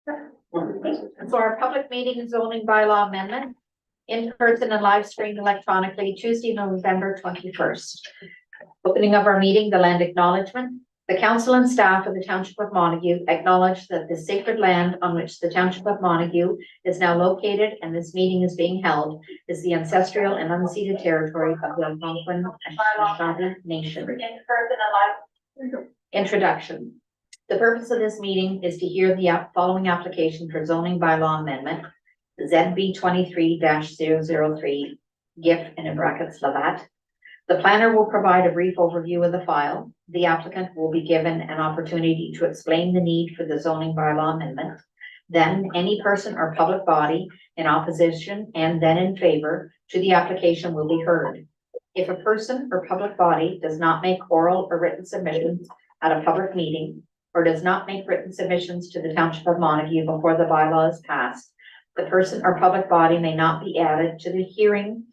So our public meeting zoning bylaw amendment in person and live streamed electronically Tuesday, November 21st. Opening of our meeting, the land acknowledgement. The council and staff of the Township of Montague acknowledge that the sacred land on which the Township of Montague is now located and this meeting is being held is the ancestral and unceded territory of the Algonquin and Anishinaabe Nation. Introduction. The purpose of this meeting is to hear the following application for zoning bylaw amendment, ZB 23-003, GIF and in brackets Lavat. The planner will provide a brief overview of the file. The applicant will be given an opportunity to explain the need for the zoning bylaw amendment. Then any person or public body in opposition and then in favor to the application will be heard. If a person or public body does not make oral or written submissions at a public meeting or does not make written submissions to the Township of Montague before the bylaw is passed, the person or public body may not be added to the hearing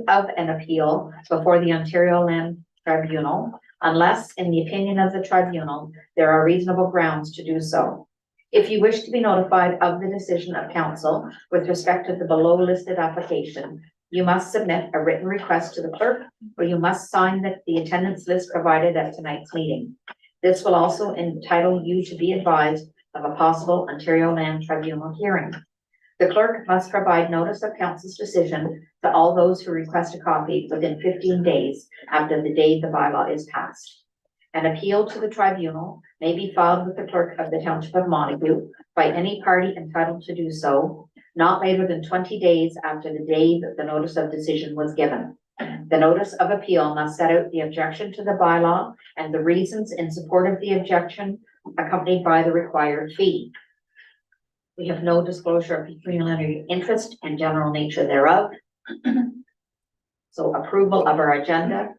of an appeal before the Ontario Land Tribunal, unless, in the opinion of the tribunal, there are reasonable grounds to do so. If you wish to be notified of the decision of council with respect to the below listed application, you must submit a written request to the clerk, or you must sign the attendance list provided at tonight's meeting. This will also entitle you to be advised of a possible Ontario Land Tribunal hearing. The clerk must provide notice of council's decision to all those who request a copy within 15 days after the day the bylaw is passed. An appeal to the tribunal may be filed with the clerk of the Township of Montague by any party entitled to do so, not later than 20 days after the day that the notice of decision was given. The notice of appeal must set out the objection to the bylaw and the reasons in support of the objection, accompanied by the required fee. We have no disclosure of pecuniary interest and general nature thereof. So approval of our agenda,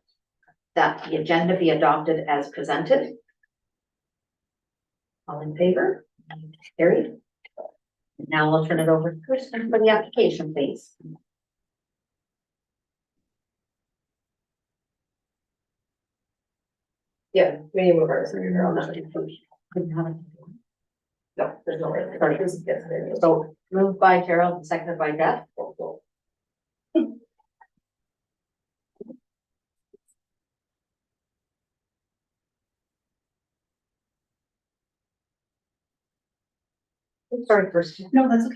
that the agenda be adopted as presented. All in favor? Carried. Now I'll turn it over to Kristen for the application, please. Yeah, we need to move ours. No, there's no way. So moved by Gerald and seconded by Beth. Sorry, first. No, that's okay.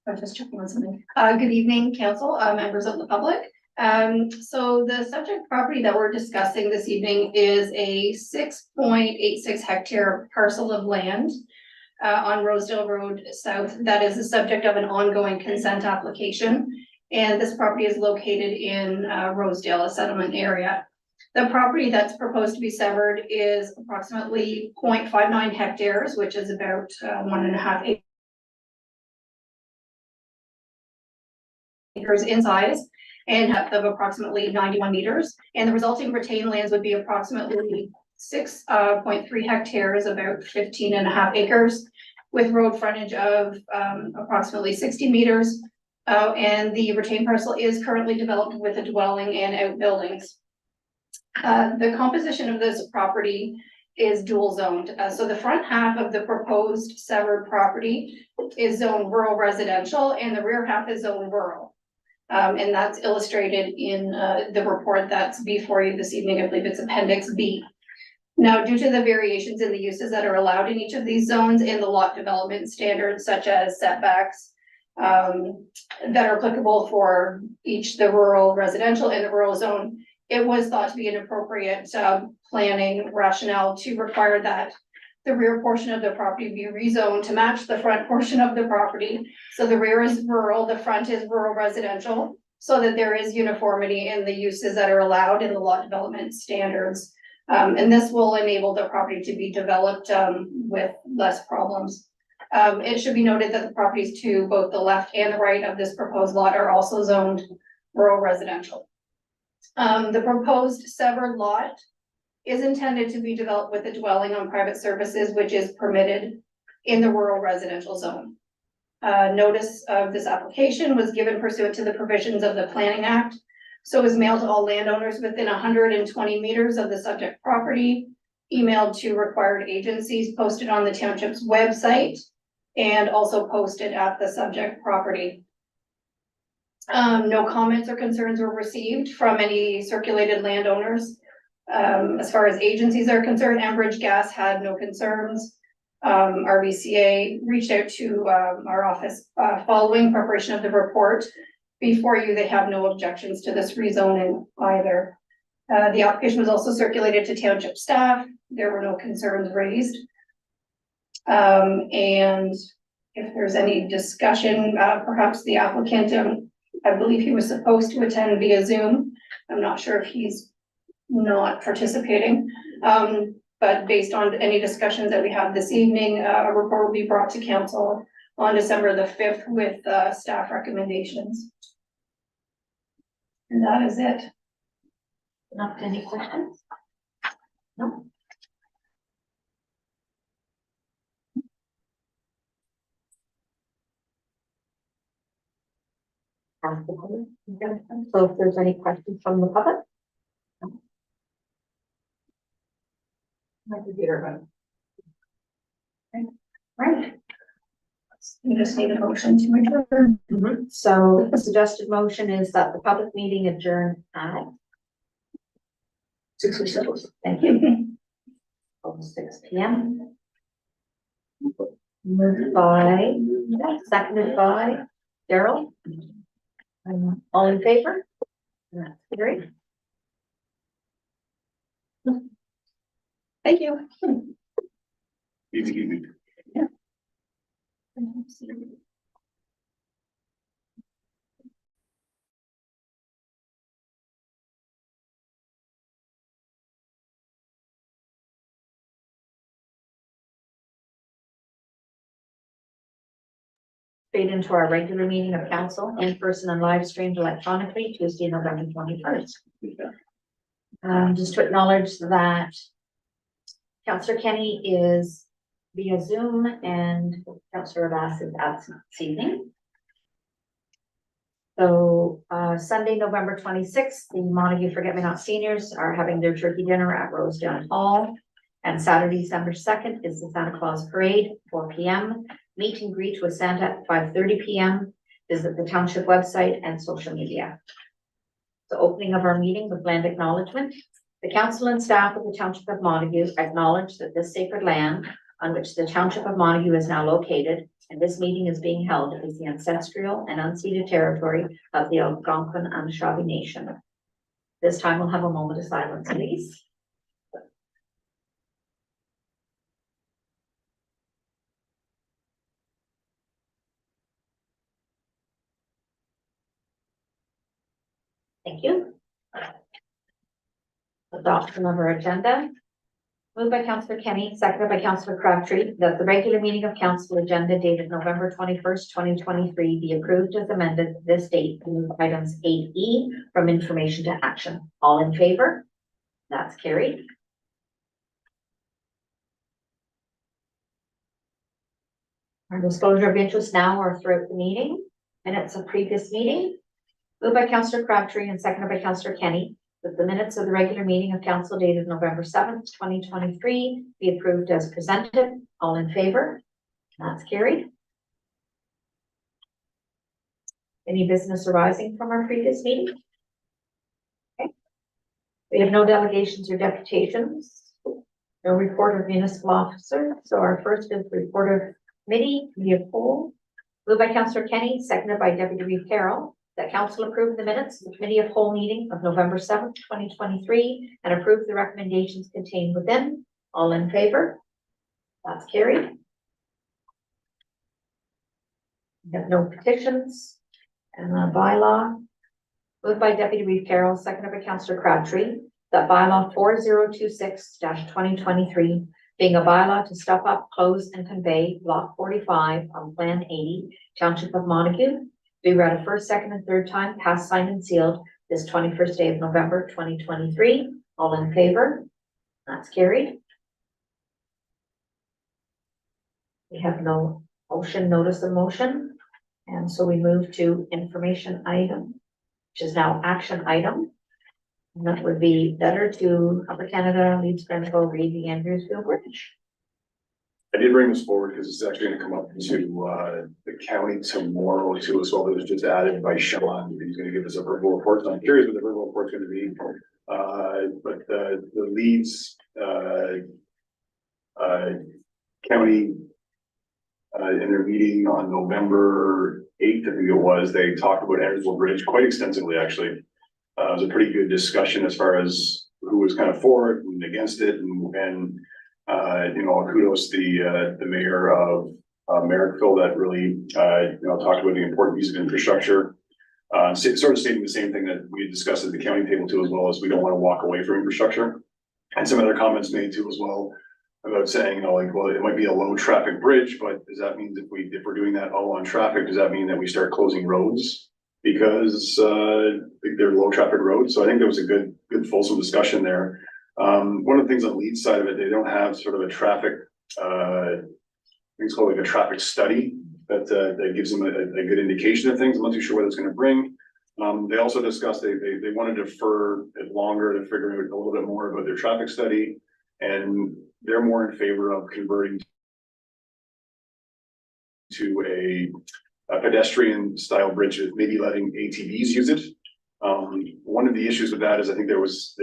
I was just checking on something. Good evening, council, members of the public. So the subject property that we're discussing this evening is a 6.86 hectare parcel of land on Rosedale Road South. That is the subject of an ongoing consent application. And this property is located in Rosedale, a settlement area. The property that's proposed to be severed is approximately 0.59 hectares, which is about 1.5 acres in size and depth of approximately 91 meters. And the resulting retained lands would be approximately 6.3 hectares, about 15.5 acres, with road frontage of approximately 60 meters. And the retained parcel is currently developed with a dwelling and outbuildings. The composition of this property is dual zoned. So the front half of the proposed severed property is zoned rural residential and the rear half is zoned rural. And that's illustrated in the report that's before you this evening. I believe it's Appendix B. Now, due to the variations in the uses that are allowed in each of these zones and the lot development standards, such as setbacks that are applicable for each, the rural residential and the rural zone, it was thought to be an appropriate planning rationale to require that the rear portion of the property be rezoned to match the front portion of the property. So the rear is rural, the front is rural residential, so that there is uniformity in the uses that are allowed in the lot development standards. And this will enable the property to be developed with less problems. It should be noted that the properties to both the left and the right of this proposed lot are also zoned rural residential. The proposed severed lot is intended to be developed with a dwelling on private services, which is permitted in the rural residential zone. Notice of this application was given pursuant to the provisions of the Planning Act. So it was mailed to all landowners within 120 meters of the subject property, emailed to required agencies, posted on the township's website, and also posted at the subject property. No comments or concerns were received from any circulated landowners. As far as agencies are concerned, Enbridge Gas had no concerns. RBCA reached out to, our office, following preparation of the report. Before you, they have no objections to this rezoning either. The application was also circulated to township staff. There were no concerns raised. And if there's any discussion, perhaps the applicant, I believe he was supposed to attend via Zoom. I'm not sure if he's not participating. But based on any discussions that we had this evening, a report will be brought to council on December the 5th with staff recommendations. And that is it. Not any questions? No? So if there's any questions from the public? My computer, Right. You just need a motion to adjourn. So the suggested motion is that the public meeting adjourn at 6:06. thank you. 6 p.m. Moved by, seconded by Daryl. All in favor? That's great. Thank you. Easy. Straight into our regular meeting of council in person and live streamed electronically Tuesday, November 21st. Just to acknowledge that Councillor Kenny is via Zoom and Councillor Abbas is absent this evening. So Sunday, November 26th, the Montague Forget-Me-Not seniors are having their turkey dinner at Rosedale Hall. And Saturday, December 2nd is the Santa Claus Parade, 4 p.m. Meet and greet with Santa at 5:30 p.m. Visit the township website and social media. The opening of our meeting with land acknowledgement. The council and staff of the Township of Montague acknowledge that this sacred land on which the Township of Montague is now located and this meeting is being held is the ancestral and unceded territory of the Algonquin Anishinaabe Nation. This time we'll have a moment of silence, please. Thank you. Adoption of our agenda. Moved by Councillor Kenny, seconded by Councillor Crabtree, that the regular meeting of council agenda dated November 21st, 2023 be approved as amended this date to move items 8E from information to action. All in favor? That's carried. Our disclosure of interest now or throughout the meeting, minutes of previous meeting. Moved by Councillor Crabtree and seconded by Councillor Kenny, that the minutes of the regular meeting of council dated November 7th, 2023 be approved as presented. All in favor? That's carried. Any business arising from our previous meeting? Okay. We have no delegations or deputations. No report of municipal officer. So our first is report of committee via poll. Moved by Councillor Kenny, seconded by Deputy Reeve Carroll, that council approve the minutes of the committee of whole meeting of November 7th, 2023 and approve the recommendations contained within. All in favor? That's carried. We have no petitions and a bylaw. Moved by Deputy Reeve Carroll, seconded by Councillor Crabtree, that bylaw 4026-2023 being a bylaw to stop up, close and convey block 45 on plan 80, Township of Montague, be read a first, second, and third time, passed, signed, and sealed this 21st day of November, 2023. All in favor? That's carried. We have no motion, notice of motion. And so we move to information item, which is now action item. And that would be better to Upper Canada, Leeds, Grenville, Reed, the Andrewsville Bridge. I did bring this forward because it's actually gonna come up to, the county tomorrow too, as well. It was just added by Sean. He's gonna give us a verbal report. So I'm curious what the verbal report's gonna be. But the Leeds, county, in their meeting on November 8th, I think it was, they talked about Andersville Bridge quite extensively, actually. It was a pretty good discussion as far as who was kind of for it and against it, and you know, kudos the mayor of Merrickville that really you know, talked about the important piece of infrastructure. Sort of stating the same thing that we had discussed at the county table too, as well, as we don't want to walk away from infrastructure. And some other comments made too as well about saying, you know, like, well, it might be a low traffic bridge, but does that mean if we're doing that all on traffic, does that mean that we start closing roads because they're low traffic roads? So I think there was a good fulsome discussion there. One of the things on Leeds side of it, they don't have sort of a traffic, I think it's called like a traffic study that gives them a good indication of things. I'm not too sure what it's going to bring. They also discussed they want to defer it longer to figure out a little bit more about their traffic study, and they're more in favor of converting to a pedestrian style bridge, maybe letting ATVs use it. One of the issues with that is I think they missed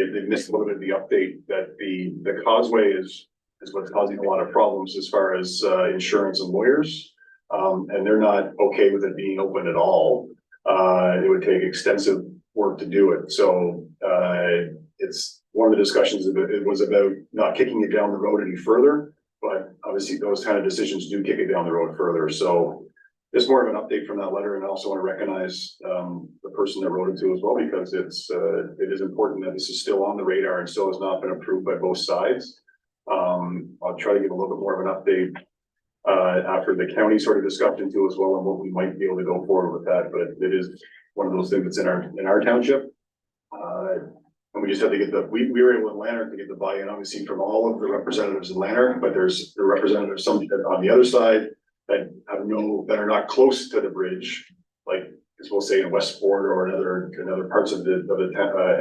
a little bit of the update that the causeway is what's causing a lot of problems as far as insurance and lawyers. And they're not okay with it being open at all. It would take extensive work to do it. So it's one of the discussions it was about not kicking it down the road any further, but obviously those kind of decisions do kick it down the road further. So it's more of an update from that letter, and I also want to recognize the person that wrote it to as well, because it is important that this is still on the radar and still has not been approved by both sides. I'll try to give a little bit more of an update after the county sort of discussion too as well, on what we might be able to go forward with that. But it is one of those things that's in our township. And we just have to get we were able in Lanark to get the buy-in, obviously, from all of the representatives in Lanark, but there's the representatives, some on the other side that are not close to the bridge, like as we'll say in Westport or another parts of the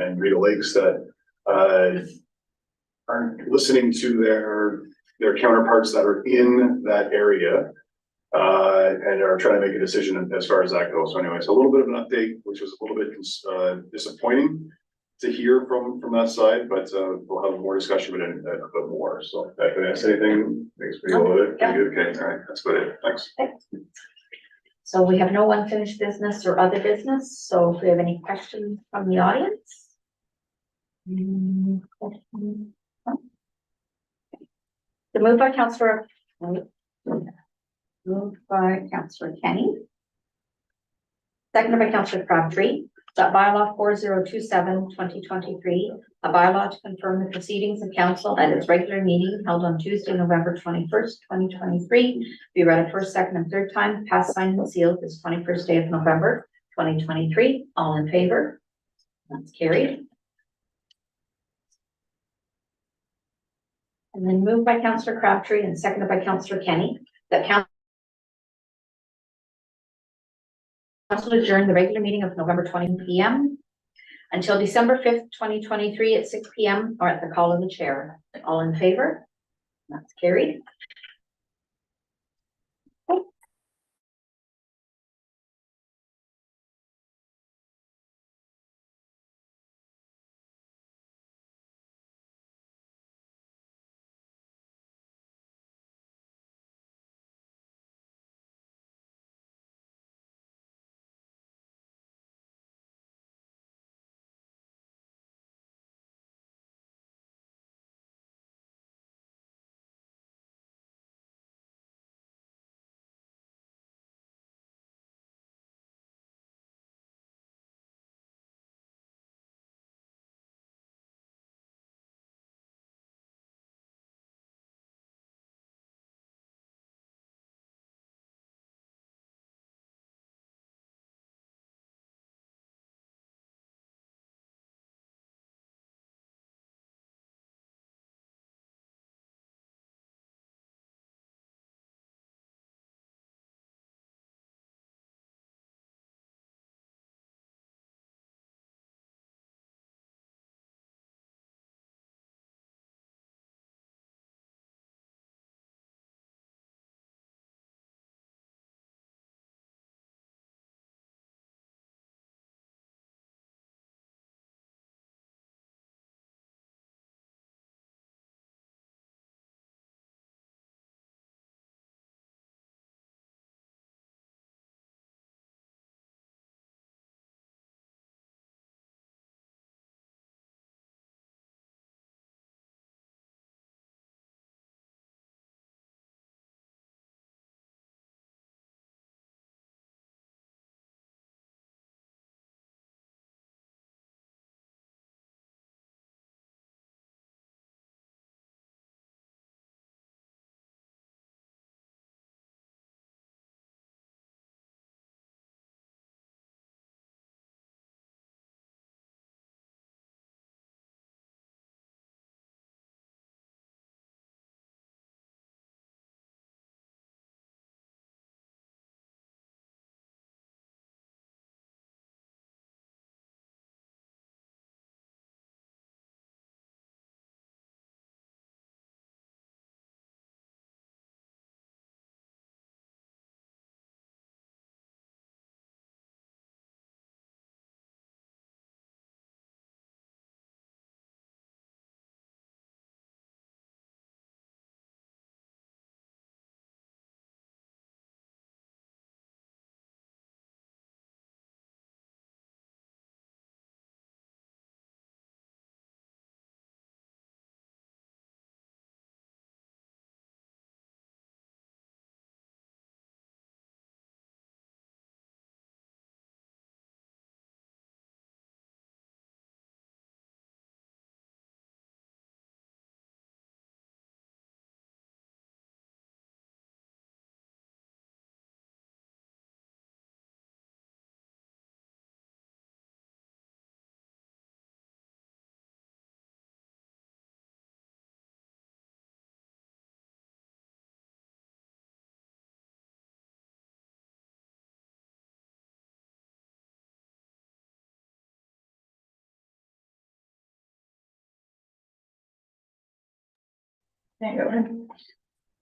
and Rideau Lakes that aren't listening to their counterparts that are in that area and are trying to make a decision as far as that goes. So anyway, it's a little bit of an update, which was a little bit disappointing to hear from that side, but we'll have more discussion with it a bit more. So if I ask anything, thanks for it. Yeah. Okay, all right, that's about it. Thanks. So we have no unfinished business or other business, so if we have any questions from the audience. The moved by Councillor Kenny. Seconded by Councillor Crabtree, that bylaw 4027/2023, a bylaw to confirm the proceedings of council at its regular meeting held on Tuesday, November 21st, 2023, be read a first, second, and third time, passed, signed, and sealed this 21st day of November 2023. All in favor? That's carried. And then moved by Councillor Crabtree and seconded by Councillor Kenny, that council adjourn the regular meeting of November 20 p.m. until December 5th, 2023 at 6 p.m. or at the call of the chair. All in favor? That's carried.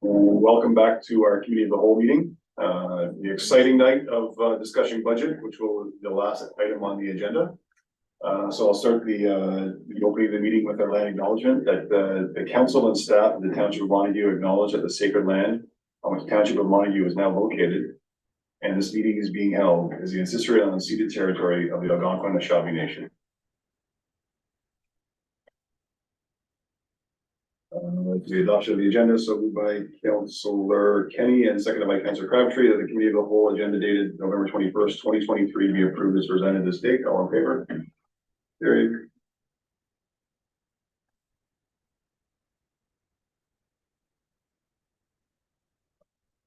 Welcome back to our committee of the whole meeting. The exciting night of discussing budget, which will be the last item on the agenda. So I'll start the opening of the meeting with our land acknowledgement that the council and staff of the Township of Montague acknowledge that the sacred land on which the Township of Montague is now located, and this meeting is being held as the ancestral and unceded territory of the Algonquin Anishinaabe Nation. The adoption of the agenda, so moved by Councilor Kenny and seconded by Councilor Crabtree, that the committee of the whole agenda dated November 21st, 2023 be approved as presented this date. All in favor? Carried.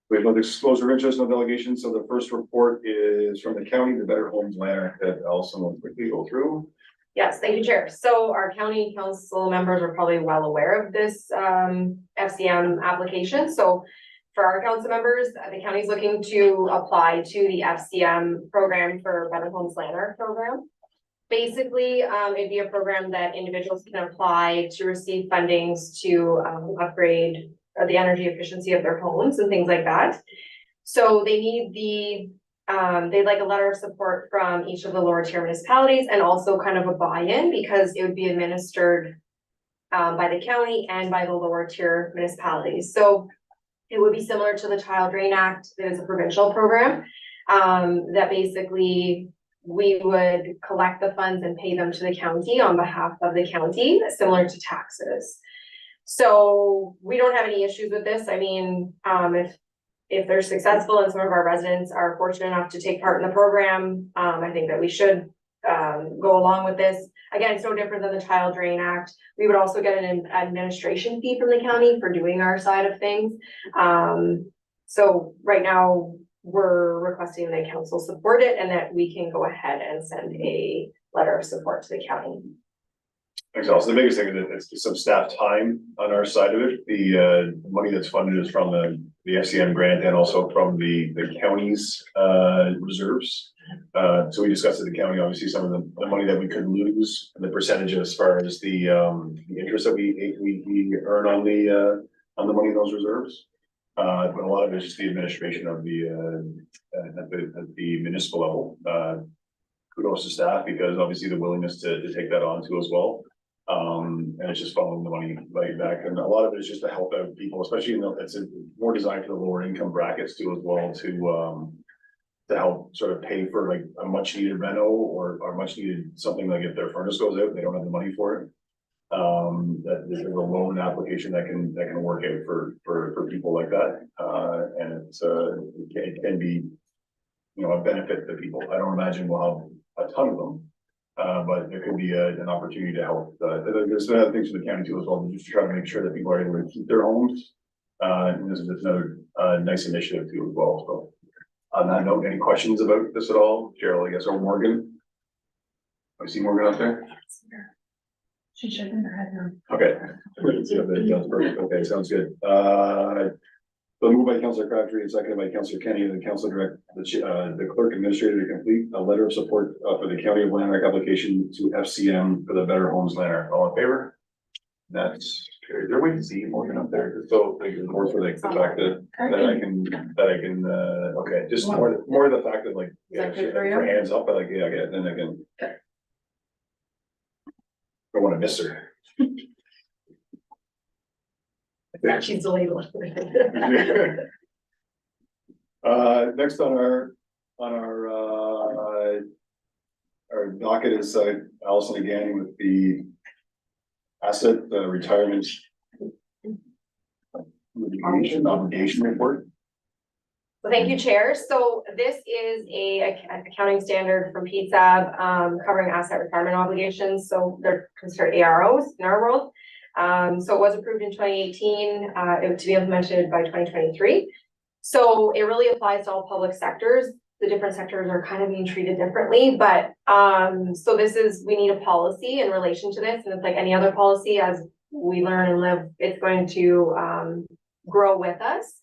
We have no disclosure of interest, no delegation. So the first report is from the county, the Better Homes Lanner, that Allison will quickly go through. Yes, thank you, Chair. So our county council members are probably well aware of this FCM application. So for our council members, the county is looking to apply to the FCM program for Better Homes Lanner program. Basically, it'd be a program that individuals can apply to receive fundings to upgrade the energy efficiency of their homes and things like that. So they need they'd like a letter of support from each of the lower tier municipalities and also kind of a buy-in because it would be administered by the county and by the lower tier municipalities. So it would be similar to the Child Drain Act. That is a provincial program that basically we would collect the funds and pay them to the county on behalf of the county, similar to taxes. So we don't have any issues with this. I mean, if they're successful and some of our residents are fortunate enough to take part in the program, I think that we should go along with this. Again, it's no different than the Child Drain Act. We would also get an administration fee from the county for doing our side of things. So right now we're requesting that council support it and that we can go ahead and send a letter of support to the county. Thanks, Allison. The biggest thing is that it's some staff time on our side of it. The money that's funded is from the FCM grant and also from the county's reserves. So we discussed at the county, obviously, some of the money that we could lose and the percentage as far as the interest that we earn on the money in those reserves. But a lot of it is just the administration of at the municipal level. Kudos to staff because obviously the willingness to take that on too as well. And it's just following the money right back. And a lot of it is just to help out people, especially it's more designed for the lower income brackets too as well to help sort of pay for like a much needed reno or much needed something like if their furnace goes out, they don't have the money for it. That there's a loan application that can work out for people like that. And it can be, a benefit to people. I don't imagine we'll have a ton of them. But there could be an opportunity to help. There's other things for the county too as well, just to try to make sure that people are able to keep their homes. And there's another nice initiative too as well. So on that note, any questions about this at all? Cheryl, I guess, or Morgan? I see Morgan up there. She's shaking her head now. Okay. Okay, sounds good. So moved by Councilor Crabtree and seconded by Councilor Kenny, and the council direct the clerk administrator to complete a letter of support for the County of Lanark application to FCM for the Better Homes Lanark. All in favor? That's carried. Is there a way to see Morgan up there? So more for the fact that I can okay, just more the fact that like her hands up, but like okay, then I can. I want to miss her. She's delayed. Next on our docket is Allison again with the asset retirement obligation report. So thank you, Chair. So this is a accounting standard from PSAB covering asset retirement obligations. So they're considered AROs in our world. So it was approved in 2018, it was to be implemented by 2023. So it really applies to all public sectors. The different sectors are kind of being treated differently, but so we need a policy in relation to this, and it's like any other policy, as we learn and live, it's going to grow with us.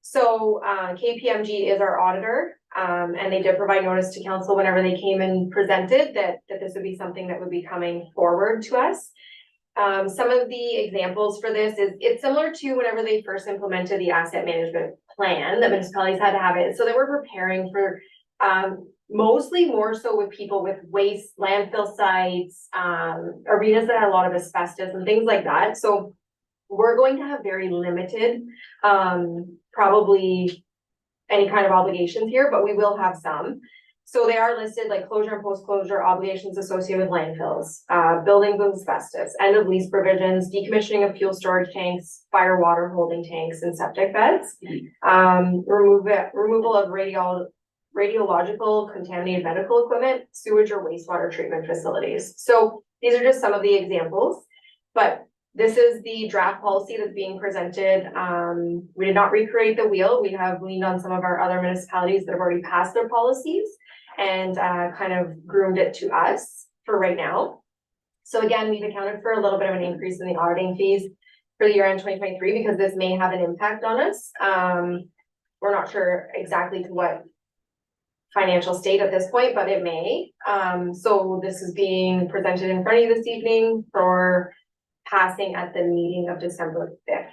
So KPMG is our auditor, and they did provide notice to council whenever they came and presented that this would be something that would be coming forward to us. some of the examples for this is, it's similar to whenever they first implemented the asset management plan, the municipalities had to have it, so they were preparing for, mostly more so with people with waste, landfill sites, arenas that had a lot of asbestos and things like that, so we're going to have very limited, probably any kind of obligations here, but we will have some. So they are listed like closure and post-closure obligations associated with landfills, buildings with asbestos, end of lease provisions, decommissioning of fuel storage tanks, fire water holding tanks and septic beds. Removal of radiological contaminated medical equipment, sewage or wastewater treatment facilities. So these are just some of the examples, but this is the draft policy that's being presented. We did not recreate the wheel. We have leaned on some of our other municipalities that have already passed their policies and kind of groomed it to us for right now. So again, we've accounted for a little bit of an increase in the auditing fees for the year end 2023 because this may have an impact on us. We're not sure exactly to what financial state at this point, but it may. So this is being presented in front of you this evening for passing at the meeting of December 5th.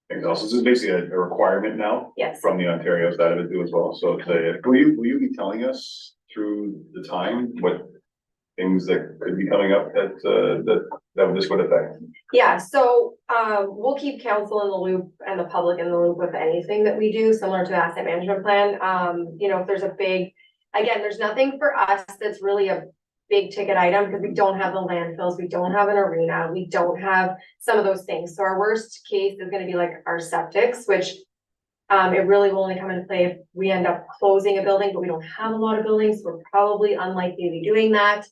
And also, this is basically a requirement now Yes. from the Ontario side of it too as well. So will you be telling us through the time what things that could be coming up that this would affect? Yeah, so we'll keep council in the loop and the public in the loop with anything that we do, similar to the asset management plan. You know, if there's a big, again, there's nothing for us that's really a big ticket item because we don't have the landfills, we don't have an arena, we don't have some of those things. So our worst case is gonna be like our septics, which it really will only come into play if we end up closing a building, but we don't have a lot of buildings, so we're probably unlikely to be doing that.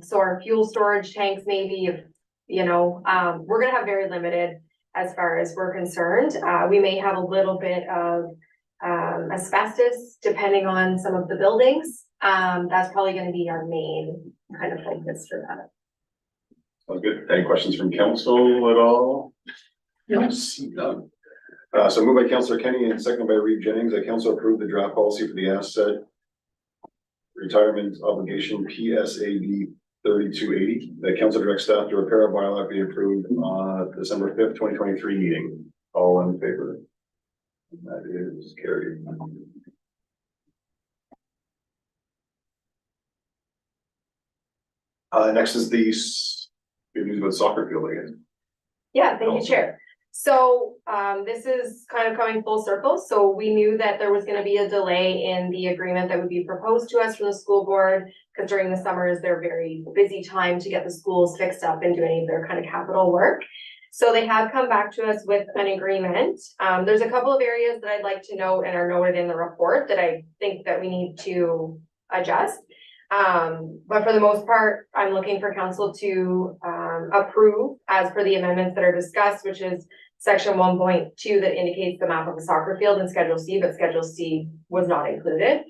So our fuel storage tanks, maybe if, you know, we're gonna have very limited as far as we're concerned. We may have a little bit of asbestos depending on some of the buildings. That's probably gonna be our main kind of focus for that. Sounds good. Any questions from council at all? No. See none. So moved by Councillor Kenny and seconded by Reeve Jennings, that council approved the draft policy for the asset retirement obligation PSAB 3280. The council directs staff to repair a bylaw be approved on December 5th, 2023 meeting. All in favor? That is carried. Next is the good news about soccer field, I guess. Yeah, thank you, Awesome. Chair. So, this is kind of coming full circle. So we knew that there was gonna be a delay in the agreement that would be proposed to us from the school board. Because during the summer is their very busy time to get the schools fixed up and do any of their kind of capital work. So they have come back to us with an agreement. There's a couple of areas that I'd like to note and are noted in the report that I think that we need to adjust. But for the most part, I'm looking for council to approve as per the amendments that are discussed, which is section 1.2 that indicates the map of the soccer field in Schedule C, but Schedule C was not included.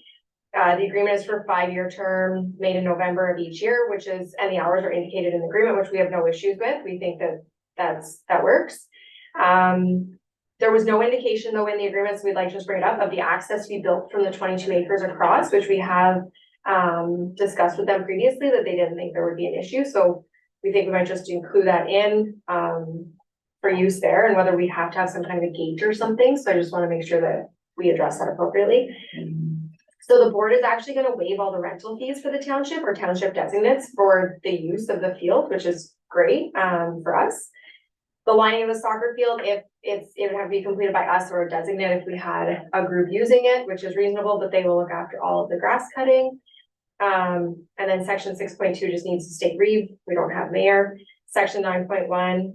The agreement is for a 5-year term made in November of each year, which is, and the hours are indicated in the agreement, which we have no issues with. We think that that works. There was no indication though in the agreement, so we'd like to just bring it up, of the access to be built from the 22 acres across, which we have discussed with them previously that they didn't think there would be an issue. So we think we might just include that in for use there, and whether we have to have some kind of a gate or something. So I just want to make sure that we address that appropriately. So the board is actually going to waive all the rental fees for the township or township designates for the use of the field, which is great for us. The lining of the soccer field, it would have to be completed by us or a designate if we had a group using it, which is reasonable, but they will look after all of the grass cutting. And then section 6.2 just needs to state Reeve. We don't have mayor. Section 9.1,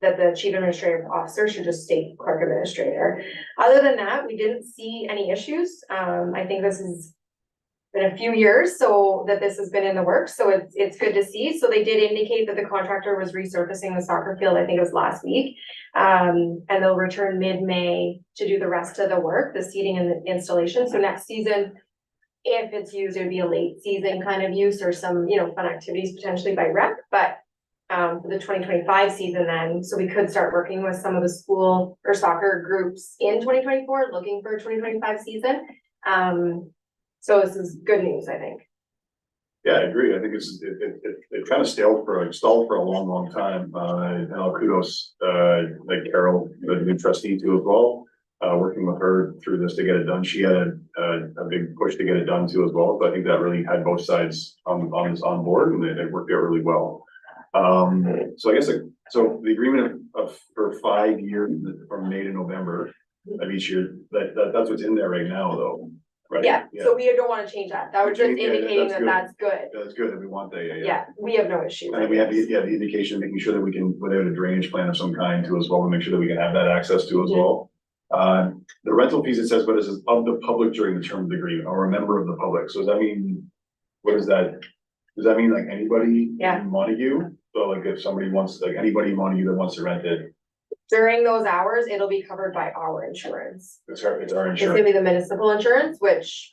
that the chief administrative officer should just state clerk administrator. Other than that, we didn't see any issues. I think this has been a few years so that this has been in the works, so it's good to see. So they did indicate that the contractor was resurfacing the soccer field, I think it was last week. And they'll return mid-May to do the rest of the work, the seating and the installation. So next season, if it's used, it would be a late season kind of use or some, you know, fun activities potentially by rec, but for the 2025 season then, so we could start working with some of the school or soccer groups in 2024, looking for a 2025 season. So this is good news, I think. Yeah, I agree. I think it kind of stalled for a long time. And I'll kudos, like Carol, the new trustee too as well. Working with her through this to get it done. She had a big push to get it done too as well. So I think that really had both sides on board, and it worked out really well. So I guess, so the agreement for 5 years from May to November of each year, that's what's in there right now though, right? Yeah, so we don't wanna change that. That was just Yeah, indicating that's that good. that's good. That's good, that we want that, Yeah, we have no issues. And then we have the indication, making sure that we can, without a drainage plan of some kind too as well, to make sure that we can have that access to as well. The rental fees, it says, but it says of the public during the term of the agreement, or a member of the public, so does that mean, what is that? Does that mean like anybody Yeah. in Montague? So like if somebody wants, like anybody in Montague that wants to rent it, During those hours, it'll be covered by our insurance. it's our It's gonna insurance. be the municipal insurance, which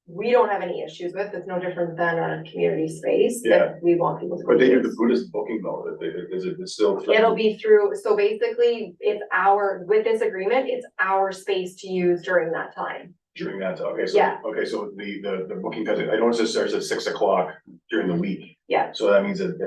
we don't have any issues with. It's no different than a community space Yeah. that we want people to. But they do the use. Buddhist booking though, is it, it's still. It'll be through, so basically, with this agreement, it's our space to use during that time. During that, okay, so, Yeah. okay, so the booking, because I noticed it starts at 6 o'clock during the week. Yeah. So that means that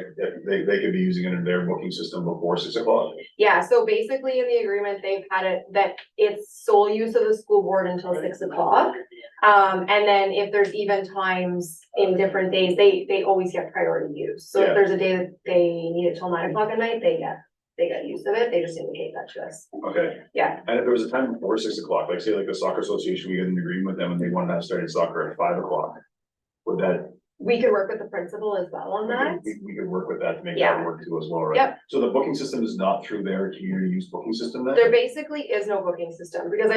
they could be using it in their booking system before 6 o'clock. Yeah, so basically in the agreement, they've had it that it's sole use of the school board until 6 o'clock. And then if there's even times in different days, they always get priority use. So Yeah. if there's a day that they need it till 9 o'clock at night, they get use of it. They just indicate that to us. Okay. Yeah. And if there was a time before 6 o'clock, like say like the soccer association, we get an agreement with them and they want to start soccer at 5 o'clock. Would that, We could work with the principal as well on that. we could work with that to make Yeah. that work too as well, right? Yep. So the booking system is not through their community use booking system then? There basically is no booking system because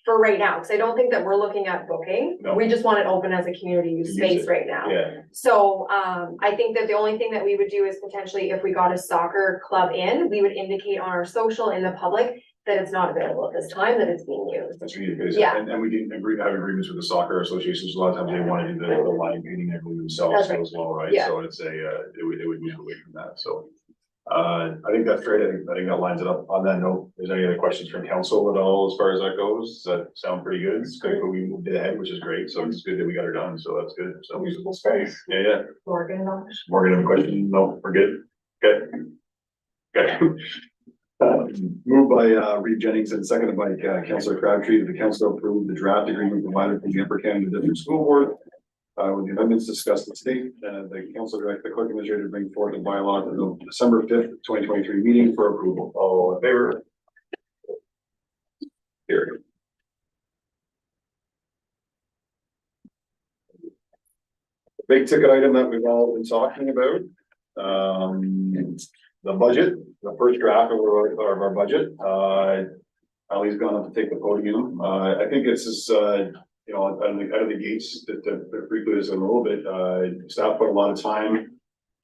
for right now, because I don't think that we're looking at booking. No. We just want it open as a community use Use space it. right now. Yeah, So, I think that the only thing that we would do is potentially if we got a soccer club in, we would indicate on our social in the public that it's not available at this time, that it's being used. that's really good. Yeah. And we can have agreements with the soccer associations. A lot of times they want to do the line painting and themselves That's right. as well, right? Yeah. So it's it would move away from that, so. I think that's great. I think that lines it up. On that note, is there any other questions from council at all as far as that goes? Does that sound pretty good? It's good, but we moved it ahead, which is great. So it's good that we got her done. So that's good. So Usable space. yeah. Morgan, Morgan, have a question? No, we're good. Okay. Okay. Moved by Reeve Jennings and seconded by Councillor Crabtree, that the council approved the draft agreement provided from the Upper Canada District School Board. With the amendments discussed at state, the council direct the clerk administrator to bring forth the bylaw to the December 5th, 2023 meeting for approval. All in favor? Here. Big ticket item that we've all been talking about. The budget, the first draft of our budget. Ali's gone up to take the podium. I think this is, out of the gates, to briefly this in a little bit, staff put a lot of time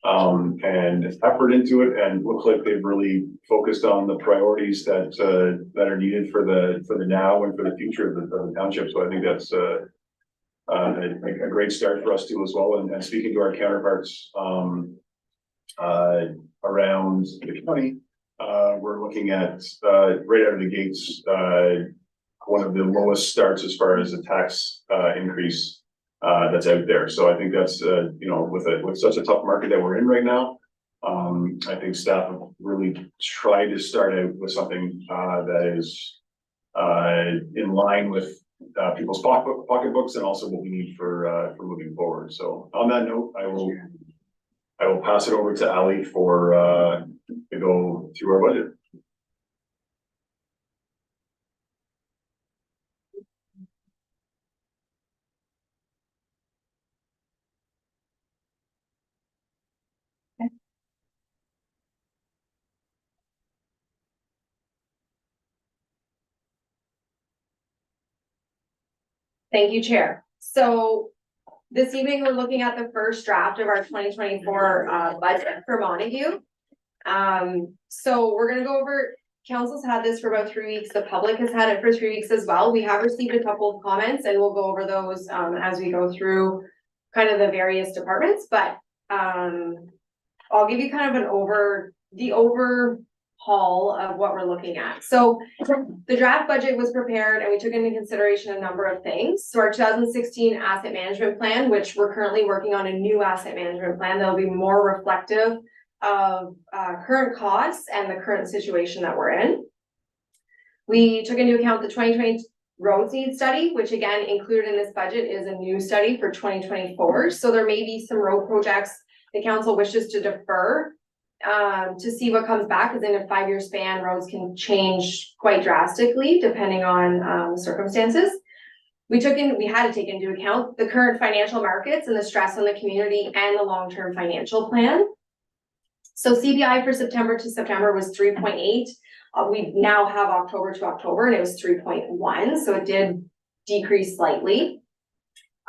and effort into it, and looks like they've really focused on the priorities that are needed for the now and for the future of the township. So I think that's a great start for us too as well. And speaking to our counterparts around the county, we're looking at right out of the gates, one of the lowest starts as far as the tax increase that's out there. So I think that's with such a tough market that we're in right now, I think staff have really tried to start out with something that is in line with people's pocketbooks and also what we need for moving forward. So on that note, I will pass it over to Ali to go through our budget. Thank you, Chair. So this evening, we're looking at the first draft of our 2024 budget for Montague. So we're gonna go over, council's had this for about 3 weeks. The public has had it for 3 weeks as well. We have received a couple of comments and we'll go over those as we go through kind of the various departments, but I'll give you kind of the overview haul of what we're looking at. So the draft budget was prepared and we took into consideration a number of things. So our 2016 asset management plan, which we're currently working on a new asset management plan that'll be more reflective of current costs and the current situation that we're in. We took into account the 2020 roads need study, which again, included in this budget is a new study for 2024. So there may be some road projects the council wishes to defer to see what comes back, because in a 5-year span, roads can change quite drastically depending on circumstances. We had to take into account the current financial markets and the stress on the community and the long-term financial plan. So CPI for September to September was 3.8. We now have October to October and it was 3.1, so it did decrease slightly.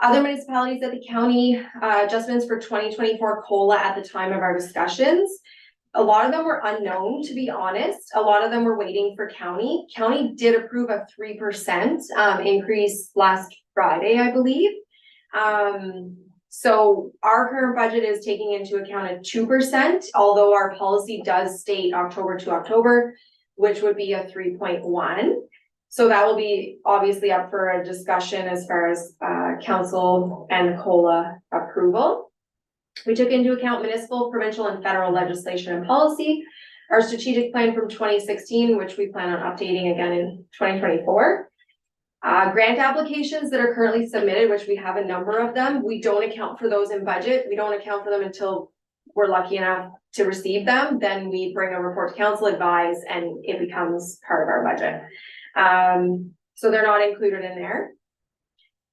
Other municipalities at the county, adjustments for 2024 COLA at the time of our discussions. A lot of them were unknown, to be honest. A lot of them were waiting for county. County did approve a 3% increase last Friday, I believe. So our current budget is taking into account a 2%, although our policy does state October to October, which would be a 3.1. So that will be obviously up for a discussion as far as council and COLA approval. We took into account municipal, provincial, and federal legislation and policy, our strategic plan from 2016, which we plan on updating again in 2024. Grant applications that are currently submitted, which we have a number of them, we don't account for those in budget. We don't account for them until we're lucky enough to receive them. Then we bring a report to council, advise, and it becomes part of our budget. So they're not included in there.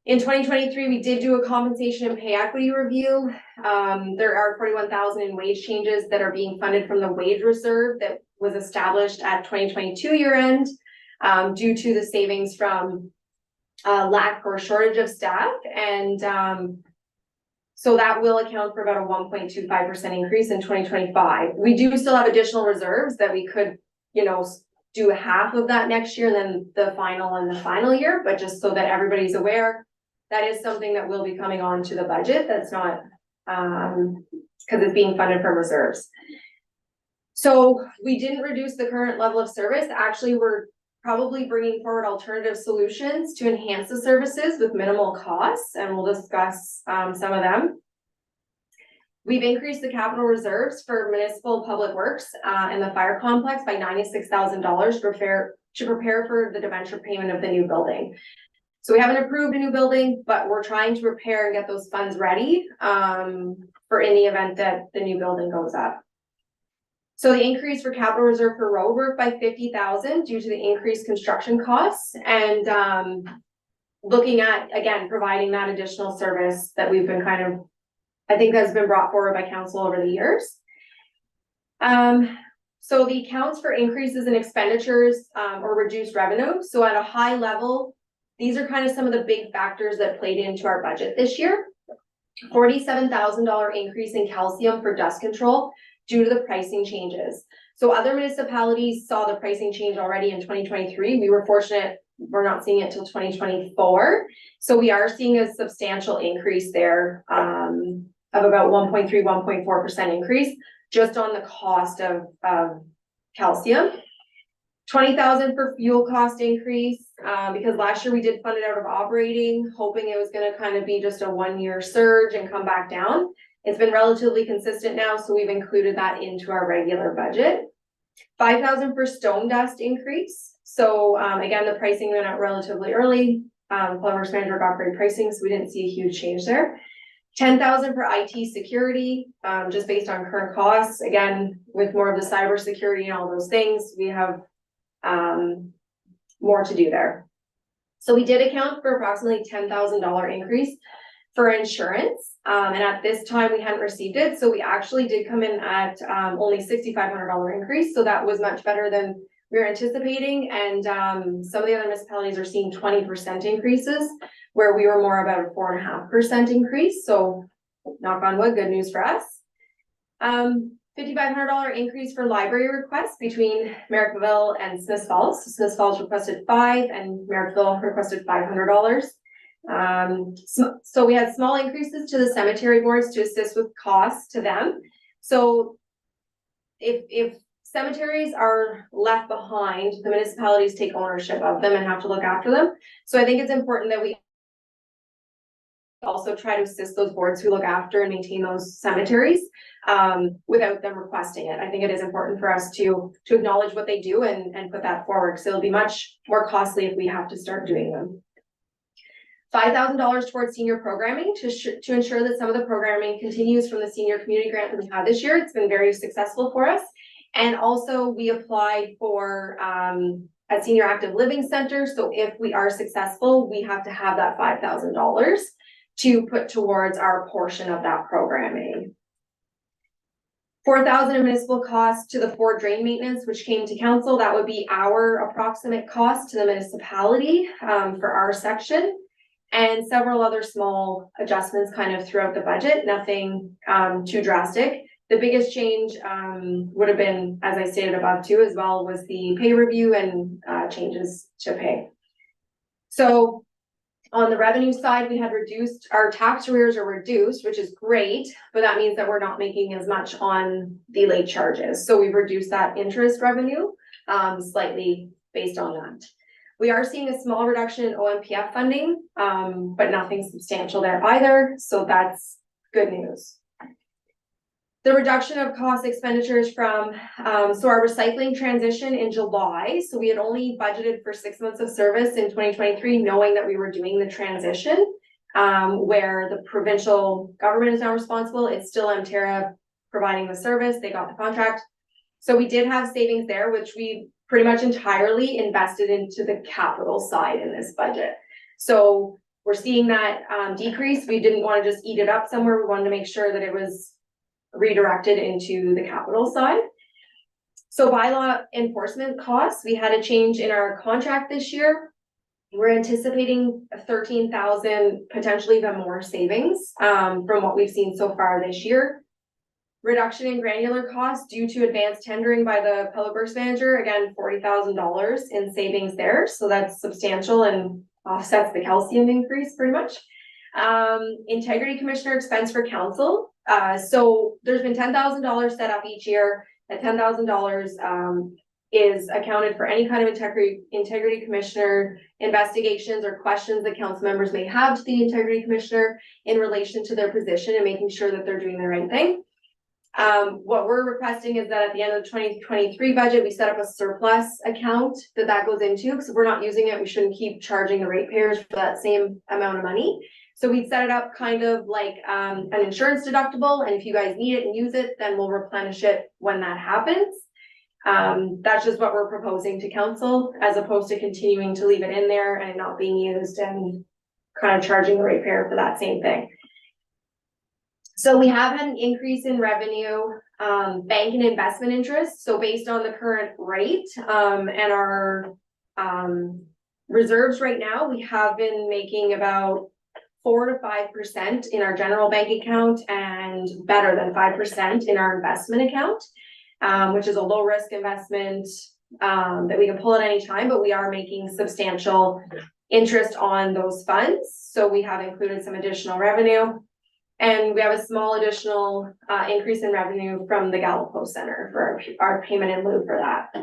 In 2023, we did do a compensation and pay equity review. There are 41,000 in wage changes that are being funded from the wage reserve that was established at 2022 year end, due to the savings from lack or shortage of staff. And so that will account for about a 1.25% increase in 2025. We do still have additional reserves that we could, do half of that next year and then the final year, but just so that everybody's aware, that is something that will be coming on to the budget. That's not, because it's being funded from reserves. So we didn't reduce the current level of service. Actually, we're probably bringing forward alternative solutions to enhance the services with minimal costs, and we'll discuss some of them. We've increased the capital reserves for municipal public works and the fire complex by $96,000 to prepare for the debenture payment of the new building. So we haven't approved a new building, but we're trying to prepare and get those funds ready for any event that the new building goes up. So the increase for capital reserve for road work by $50,000 due to the increased construction costs, and looking at, again, providing that additional service that we've been I think has been brought forward by council over the years. So the accounts for increases in expenditures or reduced revenue. So at a high level, these are kind of some of the big factors that played into our budget this year. $47,000 increase in calcium for dust control due to the pricing changes. So other municipalities saw the pricing change already in 2023. We were fortunate we're not seeing it till 2024. So we are seeing a substantial increase there of about 1.4% increase just on the cost of calcium. 20,000 for fuel cost increase, because last year we did fund it out of operating, hoping it was gonna kind of be just a 1-year surge and come back down. It's been relatively consistent now, so we've included that into our regular budget. 5,000 for stone dust increase. So again, the pricing went out relatively early. Plumbers Manager got great pricing, so we didn't see a huge change there. 10,000 for IT security, just based on current costs. Again, with more of the cyber security and all those things, we have more to do there. So we did account for approximately $10,000 increase for insurance. And at this time we hadn't received it. So we actually did come in at only $6,500 increase. So that was much better than we were anticipating. And some of the other municipalities are seeing 20% increases, where we were more about a 4.5% increase. So knock on wood, good news for us. $5,500 increase for library requests between Merrickville and Smiths Falls. So Smiths Falls requested $5 and Merrickville requested $500. So we had small increases to the cemetery boards to assist with costs to them. So if cemeteries are left behind, the municipalities take ownership of them and have to look after them. So I think it's important that we also try to assist those boards who look after and maintain those cemeteries, without them requesting it. I think it is important for us to acknowledge what they do and put that forward, so it'll be much more costly if we have to start doing them. $5,000 towards senior programming to ensure that some of the programming continues from the senior community grant that we had this year. It's been very successful for us. And also we applied for a senior active living center. So if we are successful, we have to have that $5,000 to put towards our portion of that programming. $4,000 in municipal costs to the Ford drain maintenance, which came to council. That would be our approximate cost to the municipality for our section. And several other small adjustments kind of throughout the budget, nothing too drastic. The biggest change would have been, as I stated above too, as well, was the pay review and changes to pay. So on the revenue side, we had reduced, our tax arrears are reduced, which is great, but that means that we're not making as much on the late charges. So we've reduced that interest revenue slightly based on that. We are seeing a small reduction in OMPF funding, but nothing substantial there either. So that's good news. The reduction of cost expenditures from, so our recycling transition in July. So we had only budgeted for 6 months of service in 2023, knowing that we were doing the transition, where the provincial government is now responsible. It's still Emterra providing the service. They got the contract. So we did have savings there, which we pretty much entirely invested into the capital side in this budget. So we're seeing that decrease. We didn't want to just eat it up somewhere. We wanted to make sure that it was redirected into the capital side. So bylaw enforcement costs, we had a change in our contract this year. We're anticipating 13,000, potentially even more savings from what we've seen so far this year. Reduction in granular costs due to advanced tendering by the public works manager, again, $40,000 in savings there. So that's substantial and offsets the calcium increase pretty much. Integrity commissioner expense for council. So there's been $10,000 set up each year. That $10,000 is accounted for any kind of integrity commissioner investigations or questions that council members may have to the integrity commissioner in relation to their position and making sure that they're doing the right thing. What we're requesting is that at the end of the 2023 budget, we set up a surplus account that goes into, because if we're not using it, we shouldn't keep charging the ratepayers for that same amount of money. So we'd set it up kind of like an insurance deductible, and if you guys need it and use it, then we'll replenish it when that happens. That's just what we're proposing to council, as opposed to continuing to leave it in there and not being used and kind of charging the ratepayer for that same thing. So we have had an increase in revenue, bank and investment interest. So based on the current rate and our reserves right now, we have been making about 4 to 5% in our general bank account and better than 5% in our investment account, which is a low risk investment that we can pull at any time, but we are making substantial interest on those funds. So we have included some additional revenue. And we have a small additional increase in revenue from the Gallup Post Center for our payment in lieu for that.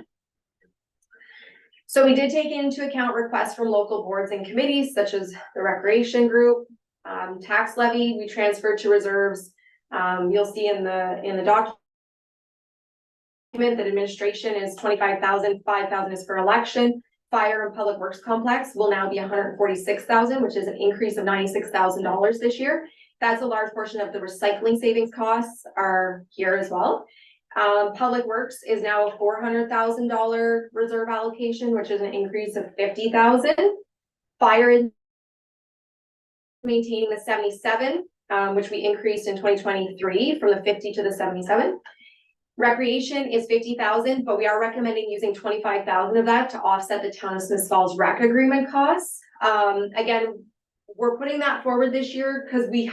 So we did take into account requests from local boards and committees, such as the recreation group, tax levy, we transferred to reserves. You'll see in the document that administration is 25,000, 5,000 is for election. Fire and public works complex will now be 146,000, which is an increase of $96,000 this year. That's a large portion of the recycling savings costs are here as well. Public works is now a $400,000 reserve allocation, which is an increase of 50,000. Fire is maintaining the 77, which we increased in 2023 from the 50 to the 77. Recreation is 50,000, but we are recommending using 25,000 of that to offset the town of Smith Falls rec agreement costs. Again, we're putting that forward this year because we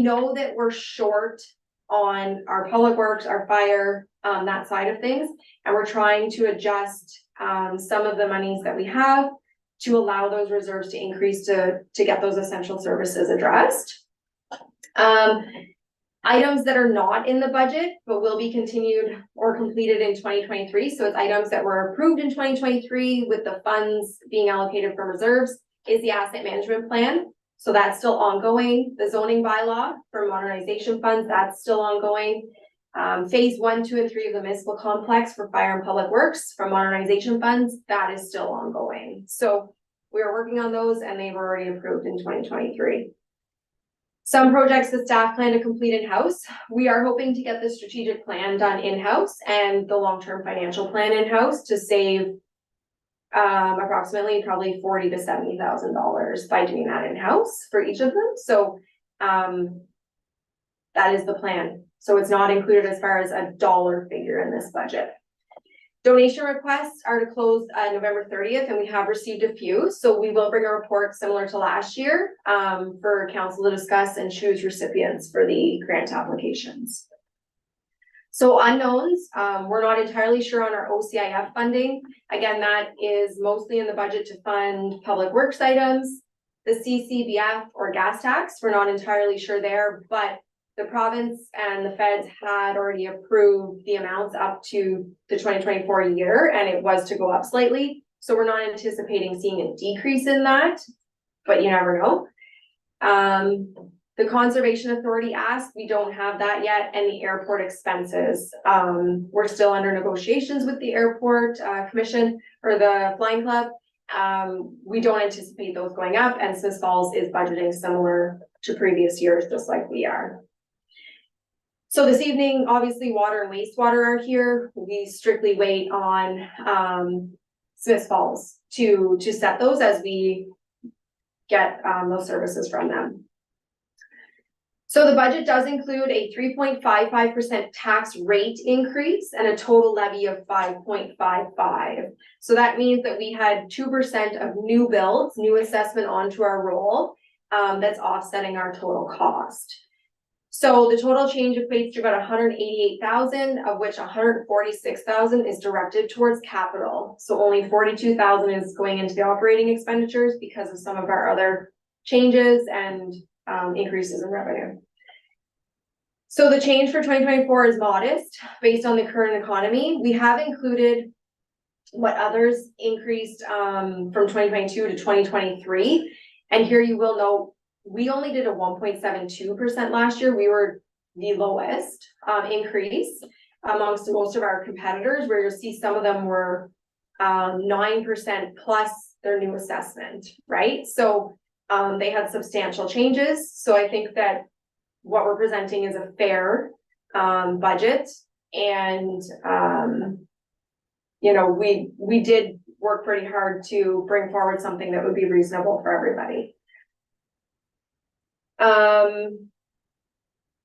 know that we're short on our public works, our fire, that side of things. And we're trying to adjust some of the monies that we have to allow those reserves to increase to get those essential services addressed. items that are not in the budget, but will be continued or completed in 2023. So it's items that were approved in 2023 with the funds being allocated from reserves, is the asset management plan. So that's still ongoing. The zoning bylaw for modernization funds, that's still ongoing. Phase 1, 2, and 3 of the municipal complex for fire and public works from modernization funds, that is still ongoing. So we are working on those and they've already approved in 2023. Some projects the staff plan to complete in-house. We are hoping to get the strategic plan done in-house and the long-term financial plan in-house to save approximately probably $40,000 to $70,000 by doing that in-house for each of them. So that is the plan. So it's not included as far as a dollar figure in this budget. Donation requests are to close November 30th, and we have received a few. So we will bring a report similar to last year for council to discuss and choose recipients for the grant applications. So unknowns, we're not entirely sure on our OCIF funding. Again, that is mostly in the budget to fund public works items. The CCBF or gas tax, we're not entirely sure there, but the province and the feds had already approved the amounts up to the 2024 year, and it was to go up slightly. So we're not anticipating seeing a decrease in that, but you never know. The Conservation Authority asked, we don't have that yet, and the airport expenses. We're still under negotiations with the airport commission or the flying club. We don't anticipate those going up, and Smith Falls is budgeting similar to previous years, just like we are. So this evening, obviously water and wastewater are here. We strictly wait on Smith Falls to set those as we get those services from them. So the budget does include a 3.55% tax rate increase and a total levy of 5.55. So that means that we had 2% of new builds, new assessment onto our roll, that's offsetting our total cost. So the total change equates to about 188,000, of which 146,000 is directed towards capital. So only 42,000 is going into the operating expenditures because of some of our other changes and increases in revenue. So the change for 2024 is modest based on the current economy. We have included what others increased from 2022 to 2023. And here you will note, we only did a 1.72% last year. We were the lowest increase amongst most of our competitors, where you'll see some of them were 9% plus their new assessment, right? So they had substantial changes. So I think that what we're presenting is a fair budget. And, you know, we did work pretty hard to bring forward something that would be reasonable for everybody.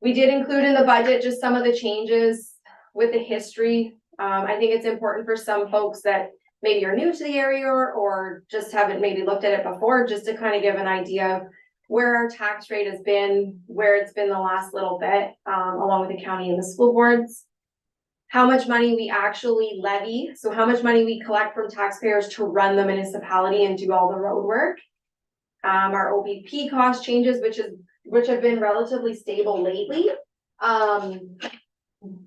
We did include in the budget just some of the changes with the history. I think it's important for some folks that maybe are new to the area or just haven't maybe looked at it before, just to kind of give an idea of where our tax rate has been, where it's been the last little bit, along with the county and the school boards. How much money we actually levy, so how much money we collect from taxpayers to run the municipality and do all the road work. Our OBP cost changes, which have been relatively stable lately.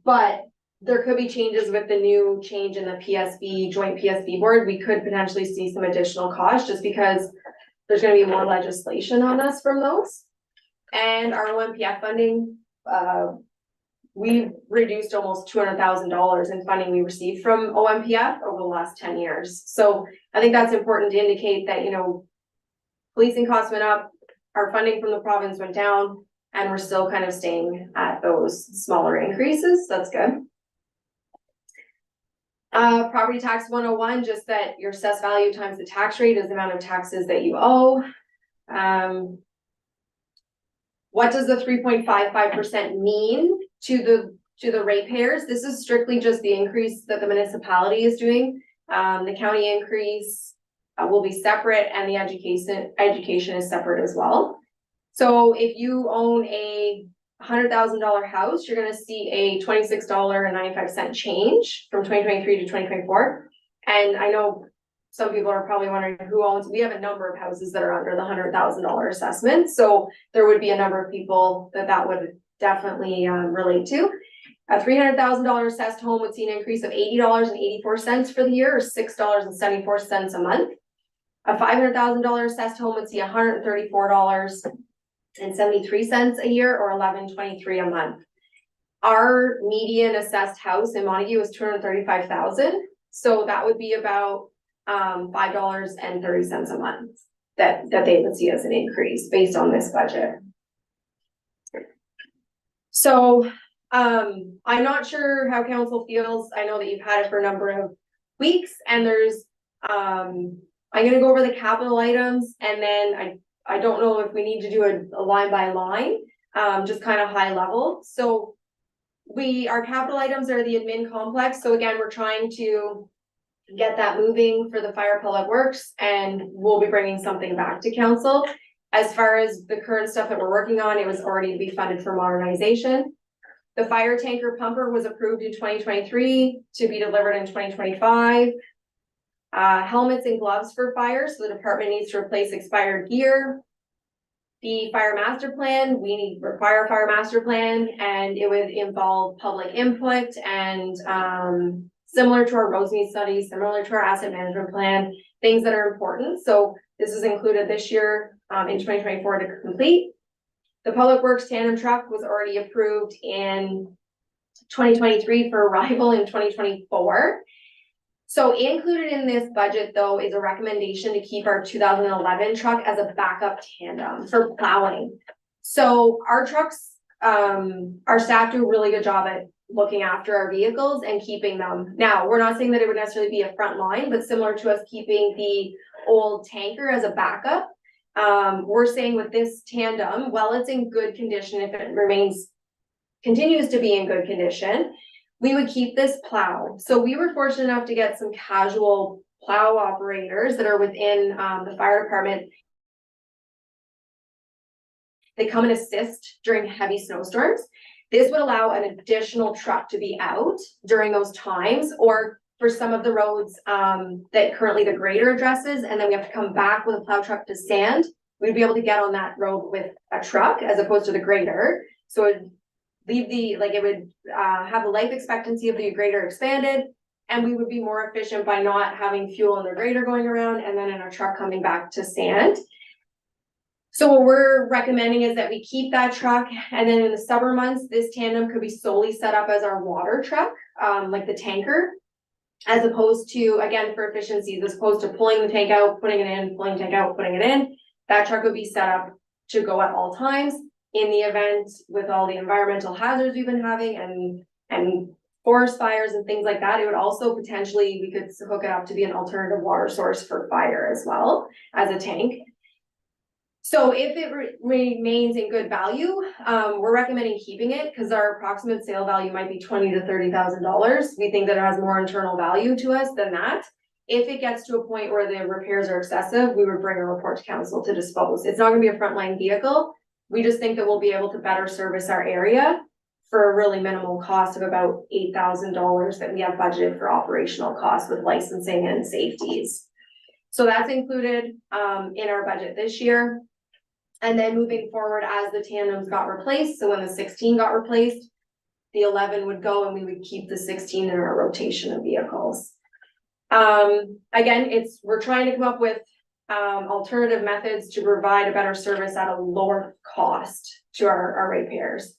But there could be changes with the new change in the PSB, joint PSB board. We could potentially see some additional costs just because there's gonna be more legislation on us from those. And our OMPF funding, we've reduced almost $200,000 in funding we received from OMPF over the last 10 years. So I think that's important to indicate that, you know, policing costs went up, our funding from the province went down, and we're still kind of staying at those smaller increases. That's good. Property tax 101, just that your assessed value times the tax rate is the amount of taxes that you owe. What does the 3.55% mean to the ratepayers? This is strictly just the increase that the municipality is doing. The county increase will be separate, and the education is separate as well. So if you own a $100,000 house, you're gonna see a $26.95 change from 2023 to 2024. And I know some people are probably wondering who owns, we have a number of houses that are under the $100,000 assessment. So there would be a number of people that would definitely relate to. A $300,000 assessed home would see an increase of $80.84 for the year, or $6.74 a month. A $500,000 assessed home would see $134.73 a year, or $11.23 a month. Our median assessed house in Montague is $235,000, so that would be about $5.30 a month that they would see as an increase based on this budget. So I'm not sure how council feels. I know that you've had it for a number of weeks, and there's I'm gonna go over the capital items, and then I don't know if we need to do a line by line, just kind of high level. So our capital items are the admin complex. So again, we're trying to get that moving for the fire public works, and we'll be bringing something back to council. As far as the current stuff that we're working on, it was already to be funded for modernization. The fire tanker pumper was approved in 2023 to be delivered in 2025. Helmets and gloves for fire, so the department needs to replace expired gear. The fire master plan, we require a fire master plan, and it would involve public input and similar to our Rosemead study, similar to our asset management plan, things that are important. So this is included this year in 2024 to complete. The public works tandem truck was already approved in 2023 for arrival in 2024. So included in this budget, though, is a recommendation to keep our 2011 truck as a backup tandem for plowing. So our trucks, our staff do a really good job at looking after our vehicles and keeping them. Now, we're not saying that it would necessarily be a front line, but similar to us keeping the old tanker as a backup. We're saying with this tandem, while it's in good condition, if it continues to be in good condition, we would keep this plow. So we were fortunate enough to get some casual plow operators that are within the fire department. They come and assist during heavy snowstorms. This would allow an additional truck to be out during those times, or for some of the roads that currently the grader addresses, and then we have to come back with a plow truck to sand. We'd be able to get on that road with a truck as opposed to the grader. So it would have the life expectancy of the grader expanded, and we would be more efficient by not having fuel in the grader going around and then in our truck coming back to sand. So what we're recommending is that we keep that truck, and then in the summer months, this tandem could be solely set up as our water truck, like the tanker, as opposed to, again, for efficiencies, as opposed to pulling the tank out, putting it in, pulling the tank out, putting it in. That truck would be set up to go at all times. In the event with all the environmental hazards we've been having and forest fires and things like that, it would also potentially, we could hook it up to be an alternative water source for fire as well as a tank. So if it remains in good value, we're recommending keeping it because our approximate sale value might be $20,000 to $30,000. We think that it has more internal value to us than that. If it gets to a point where the repairs are excessive, we would bring a report to council to dispose. It's not going to be a frontline vehicle. We just think that we'll be able to better service our area for a really minimal cost of about $8,000 that we have budgeted for operational costs with licensing and safeties. So that's included in our budget this year. And then moving forward, as the tandems got replaced, so when the 16 got replaced, the 11 would go and we would keep the 16 in our rotation of vehicles. Again, we're trying to come up with alternative methods to provide a better service at a lower cost to our ratepayers.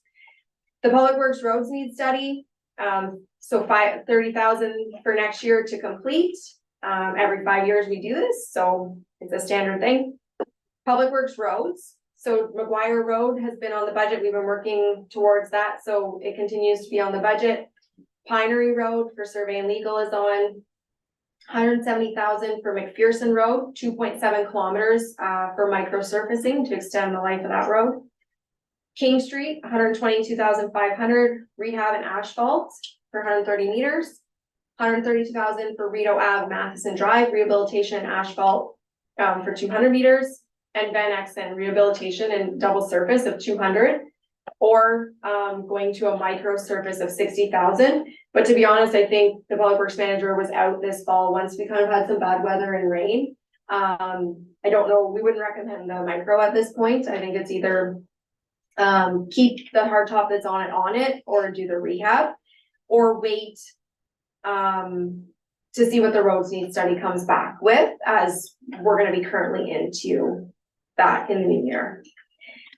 The Public Works Roads Need Study, so $30,000 for next year to complete. Every 5 years we do this, so it's a standard thing. Public Works Roads, so McGuire Road has been on the budget. We've been working towards that, so it continues to be on the budget. Pinery Road for survey and legal is on. $170,000 for McPherson Road, 2.7 kilometers for microsurfacing to extend the life of that road. King Street, $122,500 rehab and asphalt for 130 meters. $132,000 for Rideau Ave Matheson Drive rehabilitation and asphalt for 200 meters. And Van Exen rehabilitation and double surface of 200, or going to a micro surface of 60,000. But to be honest, I think the Public Works Manager was out this fall once we kind of had some bad weather and rain. I don't know, we wouldn't recommend the micro at this point. I think it's either keep the hardtop that's on it, or do the rehab, or wait to see what the roads need study comes back with, as we're gonna be currently into that in the new year.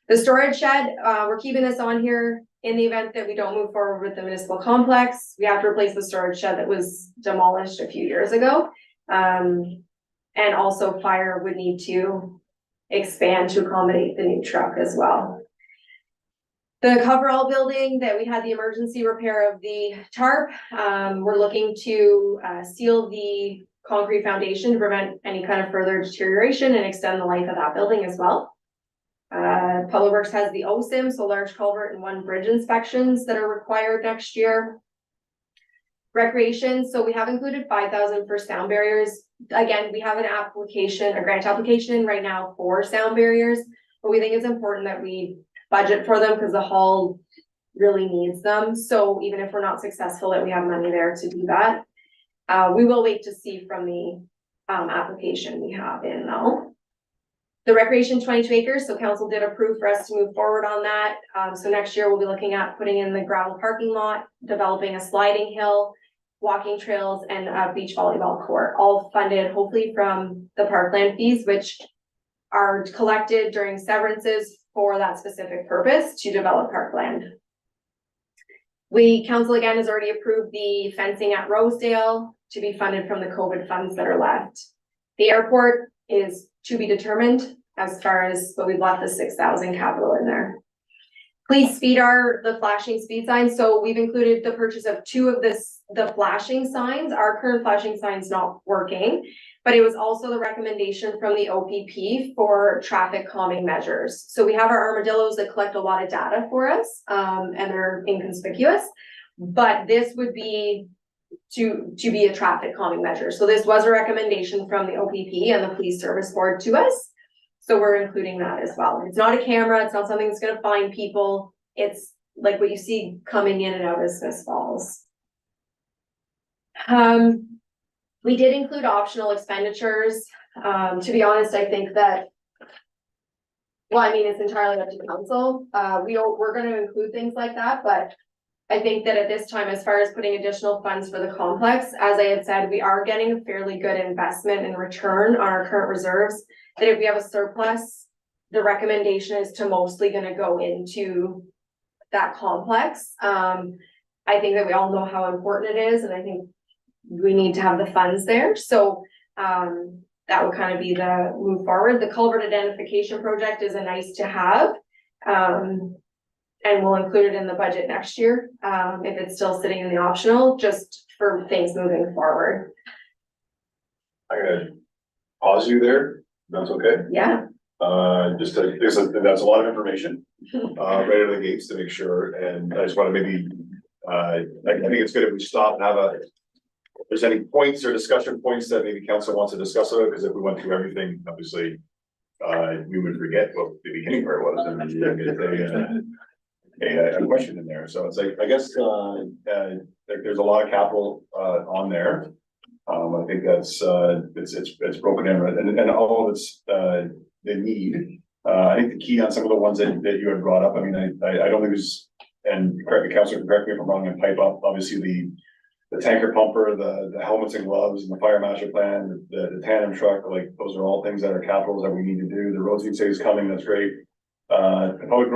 The storage shed, we're keeping this on here in the event that we don't move forward with the municipal complex. We have to replace the storage shed that was demolished a few years ago. And also fire would need to expand to accommodate the new truck as well. The coverall building that we had the emergency repair of the tarp, we're looking to seal the concrete foundation to prevent any kind of further deterioration and extend the life of that building as well. Public Works has the OSIM, so large culvert and 1 bridge inspections that are required next year. Recreation, so we have included 5,000 for sound barriers. Again, we have an application, a grant application right now for sound barriers, but we think it's important that we budget for them because the hall really needs them. So even if we're not successful, that we have money there to do that. We will wait to see from the application we have in though. The recreation 22 acres, so council did approve for us to move forward on that. So next year we'll be looking at putting in the gravel parking lot, developing a sliding hill, walking trails, and a beach volleyball court, all funded hopefully from the parkland fees, which are collected during severances for that specific purpose to develop parkland. Council again has already approved the fencing at Rosedale to be funded from the COVID funds that are left. The airport is to be determined as far as, but we've left the 6,000 capital in there. Police speedar, the flashing speed signs. So we've included the purchase of 2 of the flashing signs. Our current flashing sign's not working, but it was also the recommendation from the OPP for traffic calming measures. So we have our armadillos that collect a lot of data for us, and they're inconspicuous, but this would be to be a traffic calming measure. So this was a recommendation from the OPP and the police service board to us. So we're including that as well. It's not a camera, it's not something that's gonna find people. It's like what you see coming in and out of Smiths Falls. We did include optional expenditures. To be honest, I think that, well, I mean, it's entirely up to council. We're gonna include things like that, but I think that at this time, as far as putting additional funds for the complex, as I had said, we are getting a fairly good investment and return on our current reserves. That if we have a surplus, the recommendation is to mostly gonna go into that complex. I think that we all know how important it is, and I think we need to have the funds there. So that would kind of be the move forward. The culvert identification project is a nice to have. And we'll include it in the budget next year, if it's still sitting in the optional, just for things moving forward. I'm gonna pause you there, if that's okay? Yeah. That's a lot of information, right out of the gates to make sure, and I just wanna maybe, I think it's good if we stop and have if there's any points or discussion points that maybe council wants to discuss about, because if we went through everything, obviously, we would forget what the beginning part was, and a question in there, so it's like, I guess, there's a lot of capital, on there. I think that's, it's broken in, and all of it's, the need. I think the key on some of the ones that you had brought up, I mean, I don't think there's, and correct me, Councilor, correct me if I'm wrong, and pipe up, obviously the tanker pumper, the helmets and gloves, and the fire master plan, the tandem truck, like, those are all things that are capitals that we need to do. The roads you'd say is coming, that's great. The public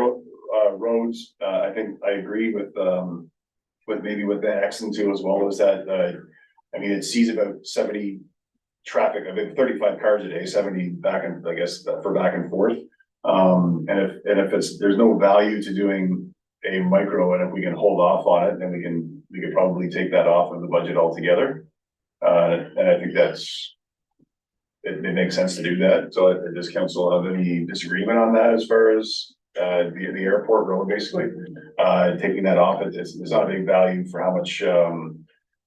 roads, I think I agree with maybe with the Exton too, as well as that, I mean, it sees about 70 traffic, I think 35 cars a day, 70 back and, I guess, for back and forth. And if there's no value to doing a micro, and if we can hold off on it, then we could probably take that off of the budget altogether. And I think it makes sense to do that. So does council have any disagreement on that as far as the airport road, basically, taking that off? It's not a big value for how much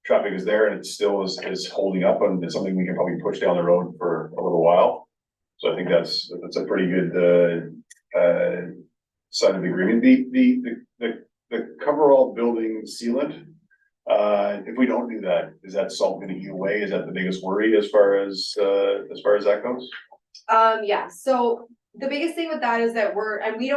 traffic is there, and it still is holding up, and it's something we can probably push down the road for a little while. So I think that's a pretty good side of the agreement. The coverall building sealant, if we don't do that, is that salt gonna eat away? Is that the biggest worry as far as that goes? Yeah, so the biggest thing with that is that we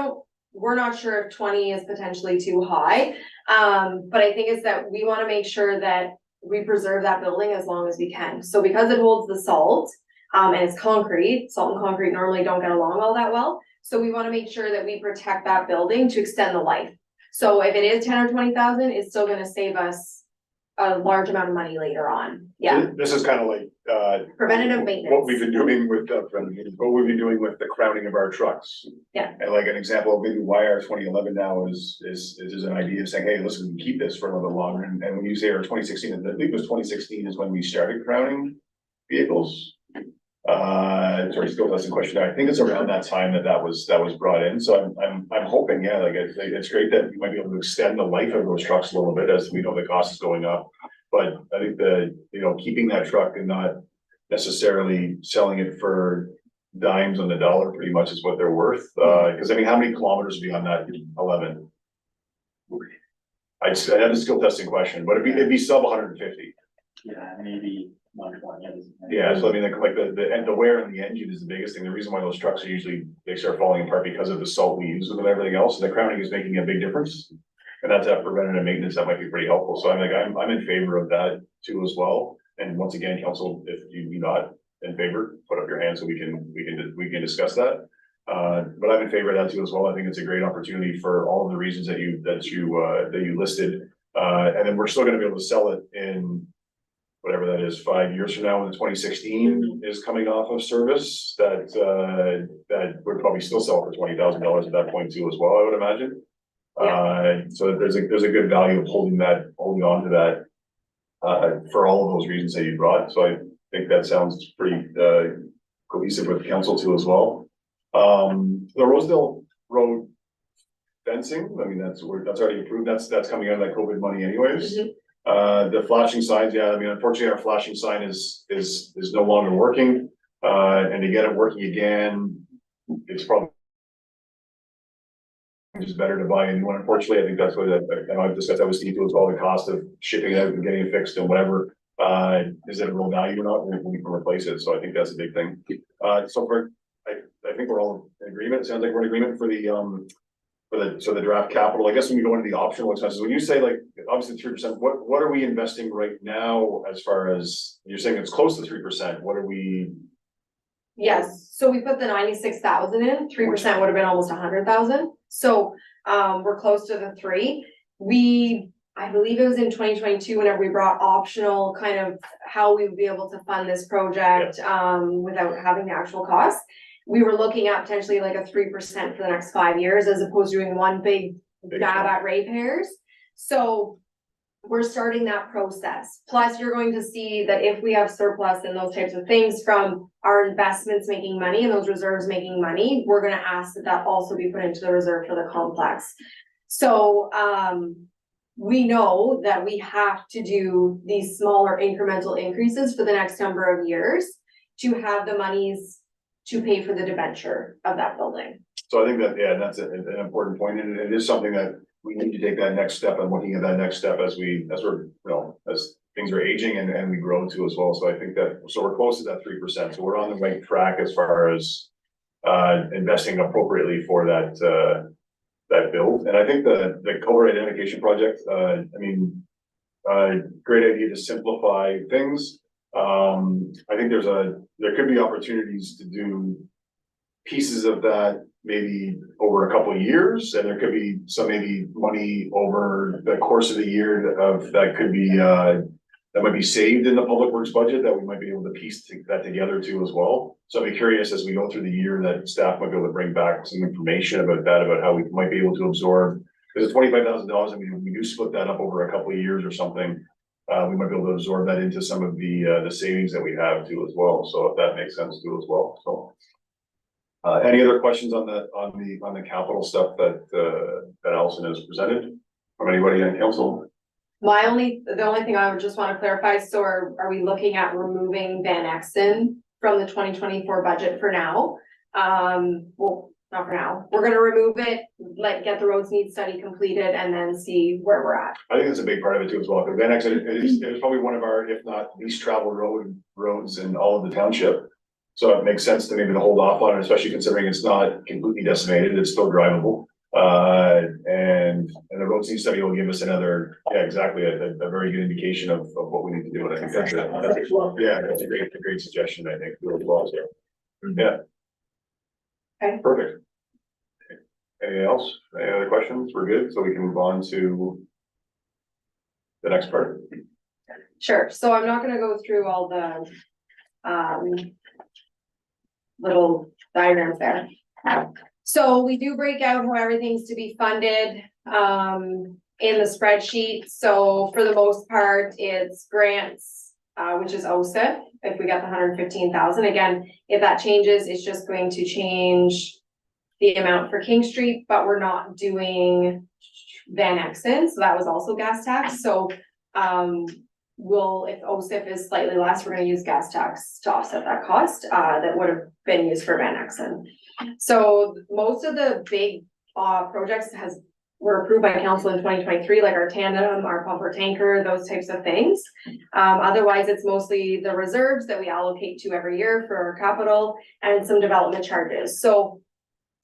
we're not sure if 20 is potentially too high. But I think it's that we wanna make sure that we preserve that building as long as we can. So because it holds the salt, and it's concrete, salt and concrete normally don't get along all that well. So we wanna make sure that we protect that building to extend the life. So if it is 10 or 20,000, it's still gonna save us a large amount of money later on. Yeah, This is kind of like, preventative maintenance. what we've been doing with, what we've been doing with the crowning of our trucks. Yeah. And like an example of maybe why our 2011 now is an idea of saying, hey, listen, we can keep this for a little bit longer. And when you say our 2016, I think it was 2016 is when we started crowning vehicles. Sorry, still doesn't question. I think it's around that time that was brought in. So I'm hoping, yeah, like it's great that we might be able to extend the life of those trucks a little bit as we know the cost is going up. But I think keeping that truck and not necessarily selling it for dimes on the dollar pretty much is what they're worth. Cause I mean, how many kilometers would be on that 11? I had a skill testing question, but it'd be sub 150. Yeah, maybe 120. Yeah, so I mean, like the wear on the engine is the biggest thing. The reason why those trucks are usually, they start falling apart because of the salt we use with everything else. And the crowning is making a big difference. And that's that preventative maintenance, that might be pretty helpful. So I'm in favor of that too as well. And once again, council, if you're not in favor, put up your hand so we can discuss that. But I'm in favor of that too as well. I think it's a great opportunity for all of the reasons that you listed. And then we're still gonna be able to sell it in whatever that is, 5 years from now, when the 2016 is coming off of service, that would probably still sell for $20,000 at that point too as well, I would imagine. So there's a good value of holding on to that for all of those reasons that you brought. So I think that sounds pretty cohesive with council too as well. The Rosedale Road fencing, I mean, that's already approved. That's coming out of that COVID money anyways. The flashing signs, yeah, I mean, unfortunately, our flashing sign is no longer working. And to get it working again, it's probably just better to buy a new one. Unfortunately, I think that's what I've discussed that with Steve as well, the cost of shipping it out and getting it fixed and whatever. Is it a real value or not? We can replace it. So I think that's a big thing. So I think we're all in agreement. It sounds like we're in agreement for the draft capital. I guess when we go into the optional expenses, when you say like obviously 3%, what are we investing right now as far as you're saying it's close to 3%? What are we? Yes, so we put the 96,000 in, 3% would have been almost 100,000. So, we're close to the 3. I believe it was in 2022, whenever we brought optional kind of how we would be able to fund this project, without having the actual cost. We were looking at potentially like a 3% for the next 5 years, as opposed to doing one big dab at ratepayers. So we're starting that process. Plus, you're going to see that if we have surplus and those types of things from our investments making money and those reserves making money, we're gonna ask that also be put into the reserve for the complex. So, we know that we have to do these smaller incremental increases for the next number of years to have the monies to pay for the debenture of that building. So I think that, yeah, that's an important point. And it is something that we need to take that next step and looking at that next step as things are aging and we grow too as well. So I think so we're close to that 3%. So we're on the right track as far as investing appropriately for that build. And I think the culvert identification project, great idea to simplify things. I think there could be opportunities to do pieces of that maybe over a couple of years, and there could be some maybe money over the course of the year that could be that might be saved in the public works budget that we might be able to piece that together too as well. So I'd be curious as we go through the year that staff might be able to bring back some information about how we might be able to absorb. Because it's $25,000, and we do split that up over a couple of years or something. We might be able to absorb that into some of the savings that we have too as well. So if that makes sense too as well. So any other questions on the capital stuff that Allison has presented from anybody on council? The only thing I would just want to clarify, so are we looking at removing Van Exton from the 2024 budget for now? Well, not for now. We're gonna remove it, get the roads need study completed and then see where we're at. I think that's a big part of it too as well, because Van Exton it is probably one of our, if not least traveled roads in all of the township. So it makes sense to maybe to hold off on it, especially considering it's not completely decimated, it's still drivable. And the road C study will give us another, yeah, exactly, a very good indication of what we need to do. And I think that's a great suggestion, I think, as well, so. Yeah. Okay. Perfect. Anything else? Any other questions? We're good, so we can move on to the next part. Sure, so I'm not gonna go through all the, little diagrams there. So we do break out how everything's to be funded, in the spreadsheet, so for the most part, it's grants, which is OSIP, if we got the 115,000, again, if that changes, it's just going to change the amount for King Street, but we're not doing Van Exen, so that was also gas tax, so, if OSIP is slightly less, we're gonna use gas tax to offset that cost, that would have been used for Van Exen. So most of the big, projects were approved by council in 2023, like our tandem, our pumper tanker, those types of things. Otherwise, it's mostly the reserves that we allocate to every year for our capital and some development charges. So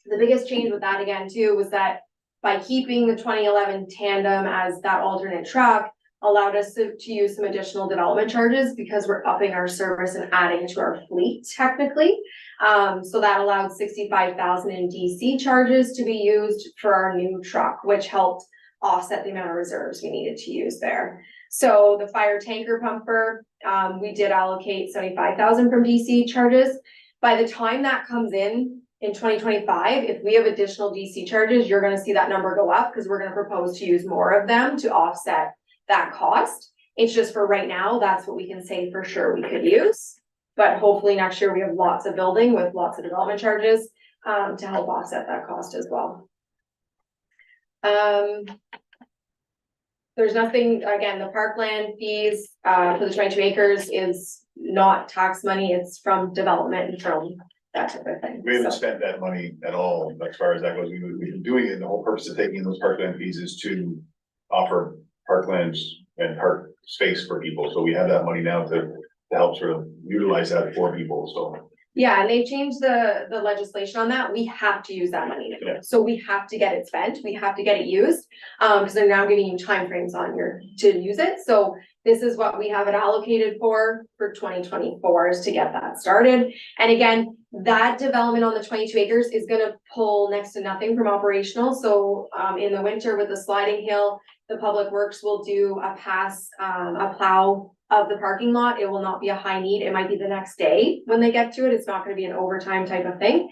the biggest change with that again too, was that by keeping the 2011 tandem as that alternate truck, allowed us to use some additional development charges because we're upping our service and adding to our fleet technically. So that allowed 65,000 in DC charges to be used for our new truck, which helped offset the amount of reserves we needed to use there. So the fire tanker pumper, we did allocate 75,000 from DC charges. By the time that comes in 2025, if we have additional DC charges, you're gonna see that number go up because we're gonna propose to use more of them to offset that cost. It's just for right now, that's what we can say for sure we could use. But hopefully next year we have lots of building with lots of development charges to help offset that cost as well. There's nothing, again, the parkland fees for the 22 acres is not tax money, it's from development and from that type of thing. We haven't So, spent that money at all as far as that goes. We've been doing it. The whole purpose of taking those parkland fees is to offer parklands and park space for people. So we have that money now to help sort of utilize that for people, so. yeah, and they changed the legislation on that. We have to use that money now. Yeah. So we have to get it spent, we have to get it used, because they're now giving you timeframes on to use it. So this is what we have it allocated for 2024 is to get that started. And again, that development on the 22 acres is gonna pull next to nothing from operational. So in the winter with the sliding hill, the public works will do a plow of the parking lot. It will not be a high need. It might be the next day when they get to it. It's not gonna be an overtime type of thing.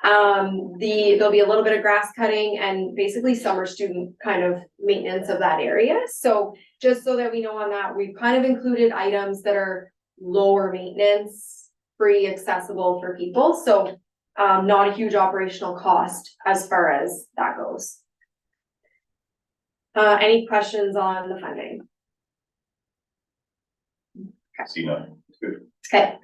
There'll be a little bit of grass cutting and basically summer student kind of maintenance of that area. So just so that we know on that, we've kind of included items that are lower maintenance, free, accessible for people. So not a huge operational cost as far as that goes. Any questions on the funding? See, no, it's good. Okay,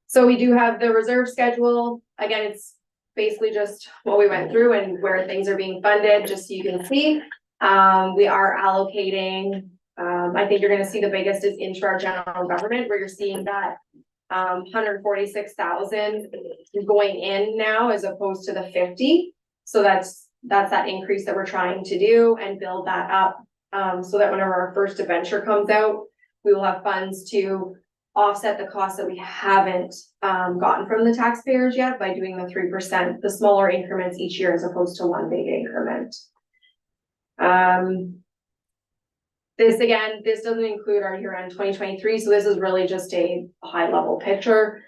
so we do have the reserve schedule. Again, it's basically just what we went through and where things are being funded, just so you can see. We are allocating, I think you're gonna see the biggest is into our general government, where you're seeing that 146,000 going in now as opposed to the 50. So that's that increase that we're trying to do and build that up, so that whenever our first adventure comes out, we will have funds to offset the costs that we haven't gotten from the taxpayers yet by doing the 3%, the smaller increments each year as opposed to one big increment. This doesn't include our year-end 2023, so this is really just a high-level picture.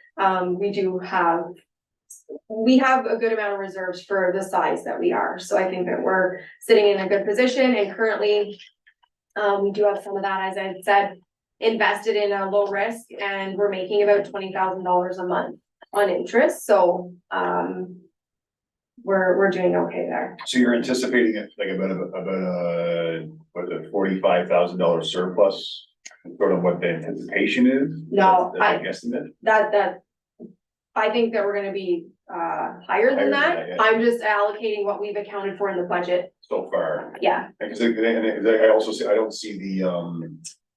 We have a good amount of reserves for the size that we are, so I think that we're sitting in a good position, and currently we do have some of that, as I said, invested in a low risk, and we're making about $20,000 a month on interest, so we're doing okay there. So you're anticipating it like about what is it, $45,000 surplus? Sort of what the anticipation is? No, That's a guesstimate? That I think that we're gonna be higher Higher than than that. that, yeah. I'm just allocating what we've accounted for in the budget. So far. Yeah, Because I also see, I don't see the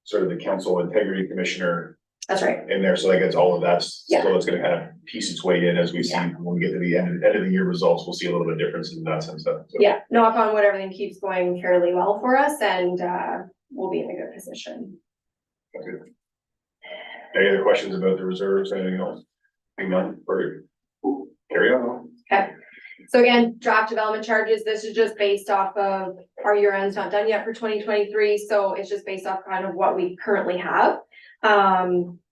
sort of the council integrity commissioner That's right. in there, so that gets all of that, Yeah. so it's gonna kind of piece its way in as we see, when we get to the end of the year results, we'll see a little bit of difference in that sense. So. Yeah, knock on wood, everything keeps going fairly well for us and we'll be in a good position. Okay. Any other questions about the reserves, anything else? Hang on, or carry on? So again, draft development charges, this is just based off of our year end's not done yet for 2023, so it's just based off kind of what we currently have.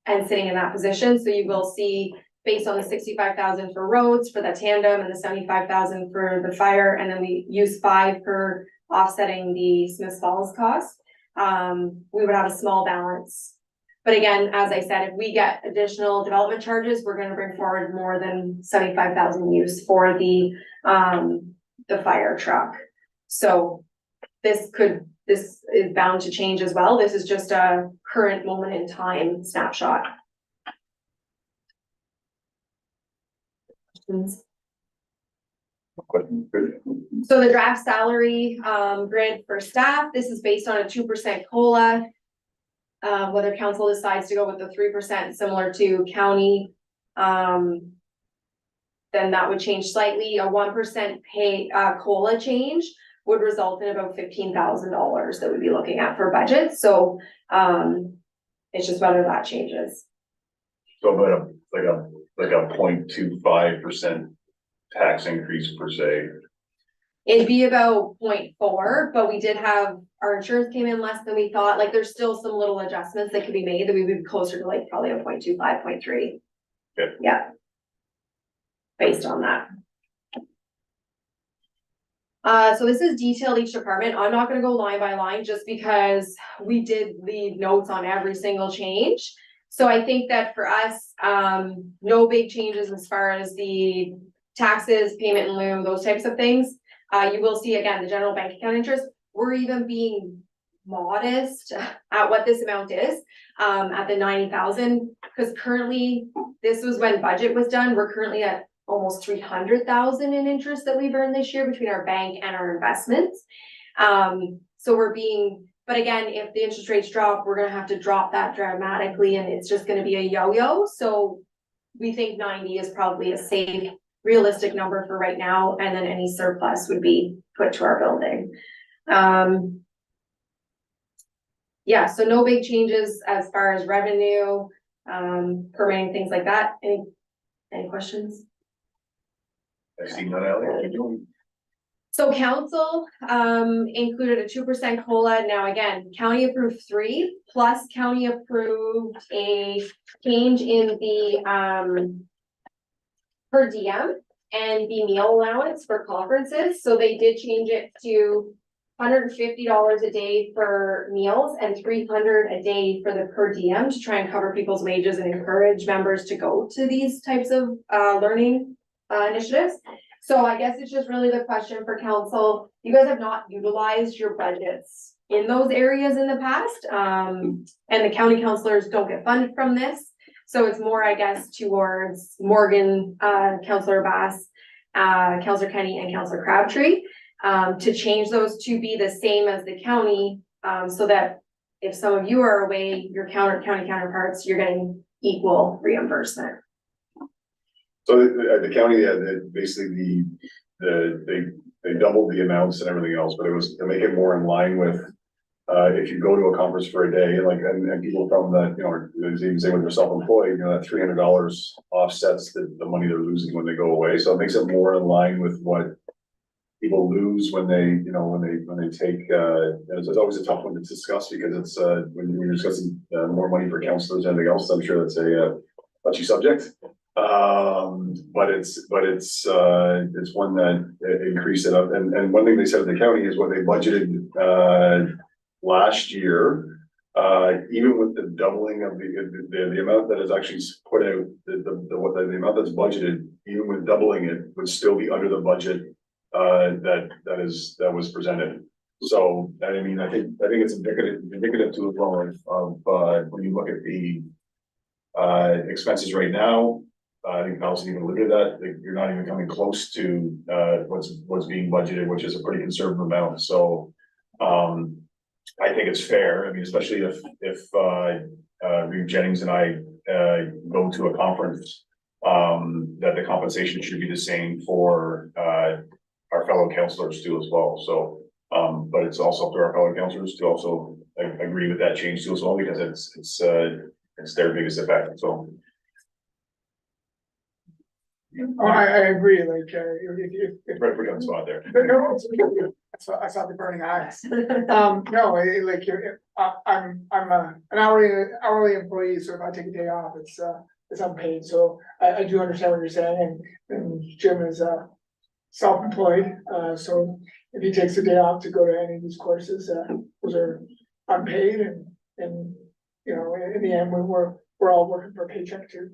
And sitting in that position, so you will see based on the 65,000 for roads for the tandem and the 75,000 for the fire, and then we use 5 for offsetting the Smiths Falls cost. We would have a small balance. But again, as I said, if we get additional development charges, we're gonna bring forward more than 75,000 use for the fire truck. So this is bound to change as well. This is just a current moment in time snapshot. Questions? Good. So the draft salary grid for staff, this is based on a 2% COLA. Whether council decides to go with the 3% similar to county, then that would change slightly. A 1% pay COLA change would result in about $15,000 that we'd be looking at for budget. So it's just whether that changes. So about like a 0.25% tax increase per se. It'd be about 0.4, but we did have, our insurance came in less than we thought. Like there's still some little adjustments that could be made that we would be closer to like probably a 0.25, 0.3. Okay. Yeah. Based on that. So this is detailed each department. I'm not gonna go line by line just because we did leave notes on every single change. So I think that for us, no big changes as far as the taxes, payment in lieu, those types of things. You will see again, the general bank account interest, we're even being modest at what this amount is, at the 90,000, because currently, this was when budget was done, we're currently at almost 300,000 in interest that we've earned this year between our bank and our investments. So we're being, but again, if the interest rates drop, we're gonna have to drop that dramatically and it's just gonna be a yo-yo. So we think 90 is probably a safe, realistic number for right now, and then any surplus would be put to our building. Yeah, so no big changes as far as revenue, permitting, things like that. Any questions? I see none, Ally. So council, included a 2% COLA. Now again, county approved 3, plus county approved a change in the, per diem and the meal allowance for conferences. So they did change it to $150 a day for meals and $300 a day for the per diem to try and cover people's wages and encourage members to go to these types of learning initiatives. So I guess it's just really the question for council. You guys have not utilized your budgets in those areas in the past. And the county councilors don't get funded from this. So it's more, I guess, towards Morgan, Councillor Bass, Councillor Kenny and Councillor Crabtree, to change those to be the same as the county, so that if some of you are away, your county counterparts, you're getting equal reimbursement. So the county, basically they doubled the amounts and everything else, but it was to make it more in line with, if you go to a conference for a day, like, and people from that, you know, even say when they're self-employed, you know, that $300 offsets the money they're losing when they go away. So it makes it more in line with what people lose when they, you know, when they take, it's always a tough one to discuss because it's, when you're discussing more money for counselors and anything else, I'm sure that's a touchy subject. But it's one that increased it up. And one thing they said at the county is what they budgeted, last year, even with the doubling of the amount that is actually put out, the amount that's budgeted, even with doubling it, would still be under the budget that was presented. So, I mean, I think it's indicative to as well of when you look at the expenses right now. I think Allison even alluded to that you're not even coming close to what's being budgeted, which is a pretty conservative amount. So, I think it's fair. I mean, especially if Reeve Jennings and I, go to a conference, that the compensation should be the same for, our fellow counselors too as well, so. But it's also up to our fellow counselors to also agree with that change too as well, because it's their biggest effect, so. Oh, I agree, like, if. Right, put you on the spot there. I saw the burning eyes. No, like, I'm an hourly employee, so if I take a day off, it's unpaid, so I do understand what you're saying, and Jim is, self-employed, so if he takes a day off to go to any of these courses, those are unpaid, and, you know, in the end, we're all working for a paycheck too.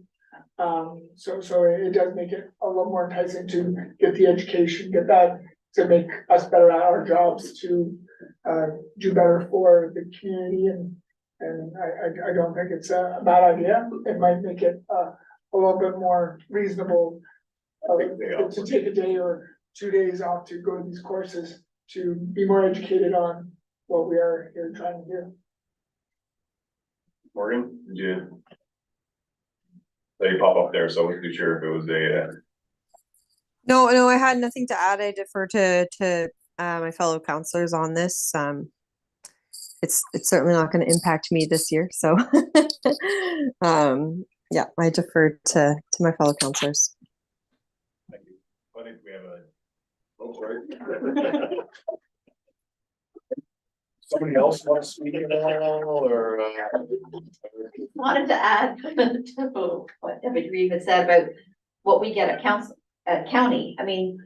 So it does make it a little more enticing to get the education, get that, to make us better at our jobs, to do better for the community, and I don't think it's a bad idea. It might make it a little bit more reasonable to take a day or 2 days off to go to these courses, to be more educated on what we are here trying to do. Morgan, did you? They pop up there, so I wasn't too sure if it was a, No, I had nothing to add. I defer to my fellow counselors on this. It's certainly not going to impact me this year, so yeah, I defer to my fellow counselors. thank you. I think we have a, oh, sorry. Somebody else wants to speak now, or, Wanted to add to what David Reeve had said about what we get at council, at county. I mean,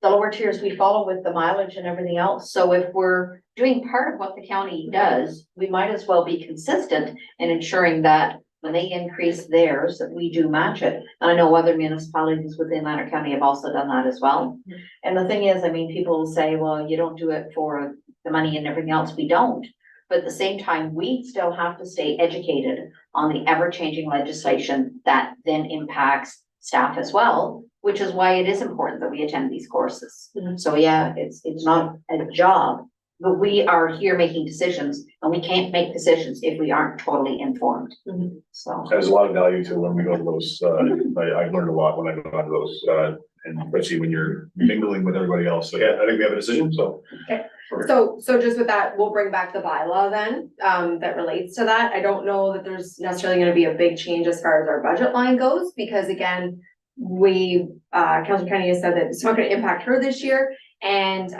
the lower tiers, we follow with the mileage and everything else. So if we're doing part of what the county does, we might as well be consistent in ensuring that when they increase theirs, that we do match it. And I know other municipalities within Lander County have also done that as well. And the thing is, I mean, people will say, well, you don't do it for the money and everything else. We don't. But at the same time, we still have to stay educated on the ever-changing legislation that then impacts staff as well, which is why it is important that we attend these courses. So yeah, it's not a job, but we are here making decisions, and we can't make decisions if we aren't totally informed. So. there's a lot of value to when we go to those, I learned a lot when I go to those, and especially when you're mingling with everybody else, so yeah, I think we have a decision, so. Okay. So just with that, we'll bring back the bylaw then, that relates to that. I don't know that there's necessarily gonna be a big change as far as our budget line goes, because again, Councilor Kenny has said that it's not gonna impact her this year. And,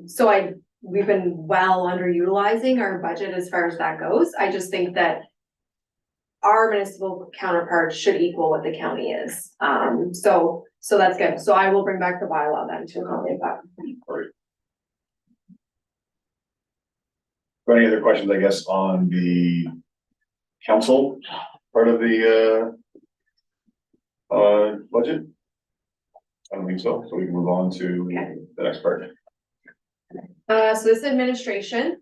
so we've been well underutilizing our budget as far as that goes. I just think that our municipal counterpart should equal what the county is. So that's good. So I will bring back the bylaw then to accommodate that. Any other questions, I guess, on the council part of the budget? I don't think so, so we can move on to the next part. So this administration.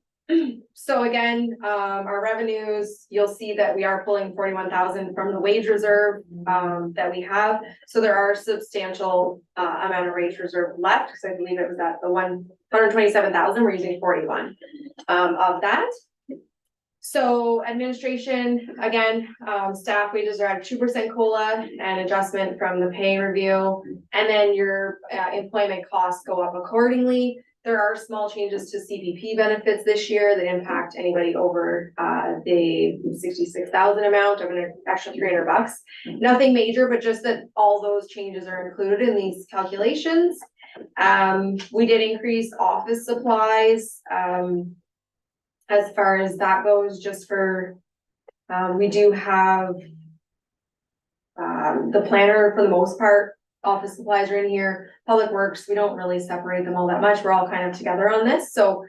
So again, our revenues, you'll see that we are pulling 41,000 from the wage reserve that we have. So there are substantial amount of wage reserve left, because I believe it was at the 127,000, we're using 41 of that. So administration, again, staff wages are at 2% COLA and adjustment from the pay review. And then your employment costs go up accordingly. There are small changes to CPP benefits this year that impact anybody over the 66,000 amount of an extra $300. Nothing major, but just that all those changes are included in these calculations. We did increase office supplies as far as that goes, just for we do have the planner for the most part. Office supplies are in here, public works, we don't really separate them all that much, we're all kind of together on this, so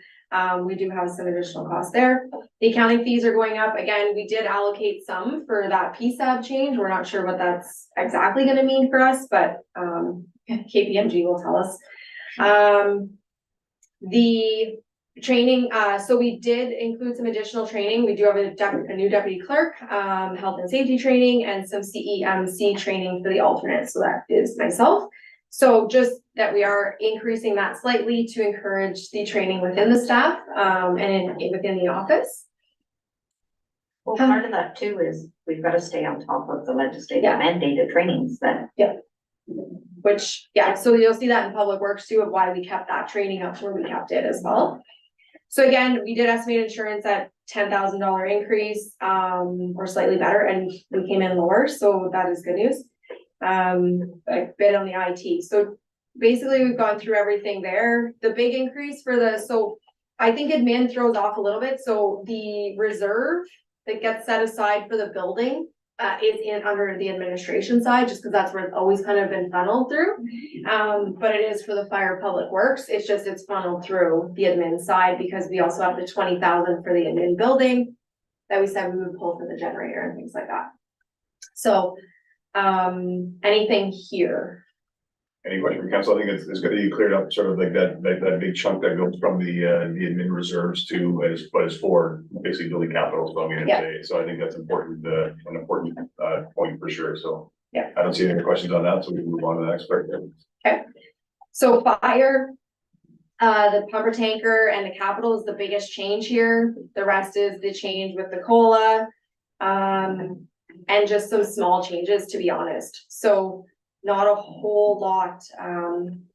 we do have some additional costs there. The accounting fees are going up, again, we did allocate some for that PSAB change, we're not sure what that's exactly gonna mean for us, but KPMG will tell us. The training, so we did include some additional training. We do have a new deputy clerk, health and safety training, and some CEMC training for the alternates. So that is myself. So just that we are increasing that slightly to encourage the training within the staff and within the office. Well, part of that too is we've got to stay on top of the legislative Yeah. mandated trainings that. Which, yeah, so you'll see that in Public Works too, of why we kept that training up where we kept it as well. So again, we did estimate insurance at $10,000 increase, or slightly better, and we came in lower, so that is good news. A bit on the IT, so basically we've gone through everything there. The big increase for so I think admin throws off a little bit, so the reserve that gets set aside for the building is in under the administration side, just because that's where it's always kind of been funneled through. But it is for the fire public works, it's just it's funneled through the admin side, because we also have the 20,000 for the admin building that we said we would pull for the generator and things like that. So, anything here? Any question from council? I think it's gonna be cleared up, sort of like that big chunk that goes from the admin reserves to as for basically building capital, so I mean, Yeah. so I think that's important, an important point for sure, so. Yeah. I don't see any questions on that, so we can move on to the next part. So fire, the pumper tanker and the capital is the biggest change here. The rest is the change with the COLA. And just some small changes, to be honest. So not a whole lot.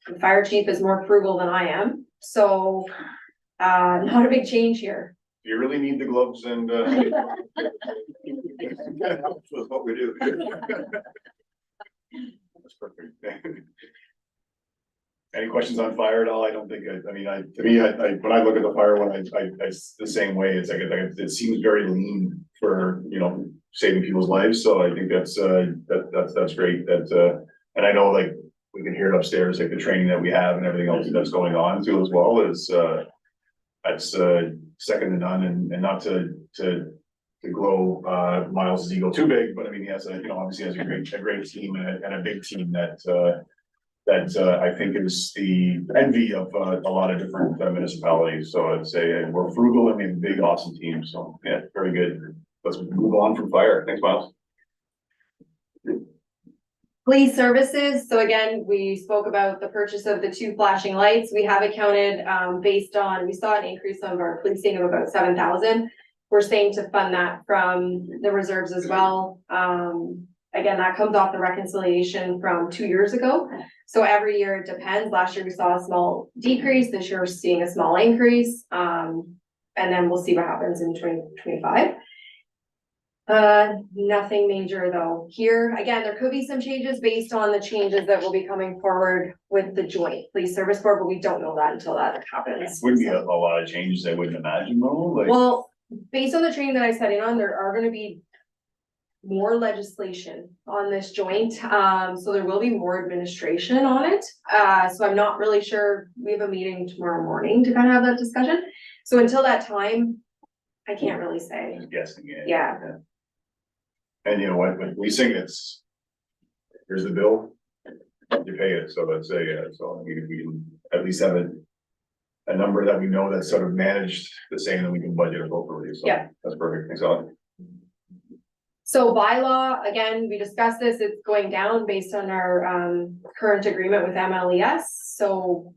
The fire chief is more frugal than I am. So, not a big change here. Do you really need the gloves and that's what we do. That's perfect. Any questions on fire at all? I don't think, I mean, to me, when I look at the fire one, it's the same way. It's like, it seems very lean for, saving people's lives. So I think that's great. And I know, like, we can hear it upstairs, like the training that we have and everything else that's going on too as well is, that's second to none, and not to glow Miles' ego too big, but I mean, he has obviously has a great team and a big team that I think is the envy of a lot of different municipalities. So I'd say we're frugal and we have a big, awesome team. So yeah, very good. Let's move on from fire. Thanks, Miles. Police services, so again, we spoke about the purchase of the 2 flashing lights. We have accounted, based on, we saw an increase of our policing of about 7,000. We're saying to fund that from the reserves as well. Again, that comes off the reconciliation from 2 years ago. So every year it depends. Last year we saw a small decrease. This year we're seeing a small increase. And then we'll see what happens in 2025. Nothing major though. Here, again, there could be some changes based on the changes that will be coming forward with the joint police service board, but we don't know that until that happens. Wouldn't be a lot of changes, I wouldn't imagine though, like. Well, based on the training that I sat in on, there are gonna be more legislation on this joint, so there will be more administration on it. So I'm not really sure. We have a meeting tomorrow morning to kind of have that discussion. So until that time, I can't really say. Just guessing, Yeah. And you know what, when we sing it's, here's the bill, you pay it, so let's say, so I mean, if we can at least have a number that we know that's sort of managed the same, then we can budget appropriately, so. Yeah. That's perfect, thanks, Alan. So bylaw, again, we discussed this, it's going down based on our current agreement with MLES, so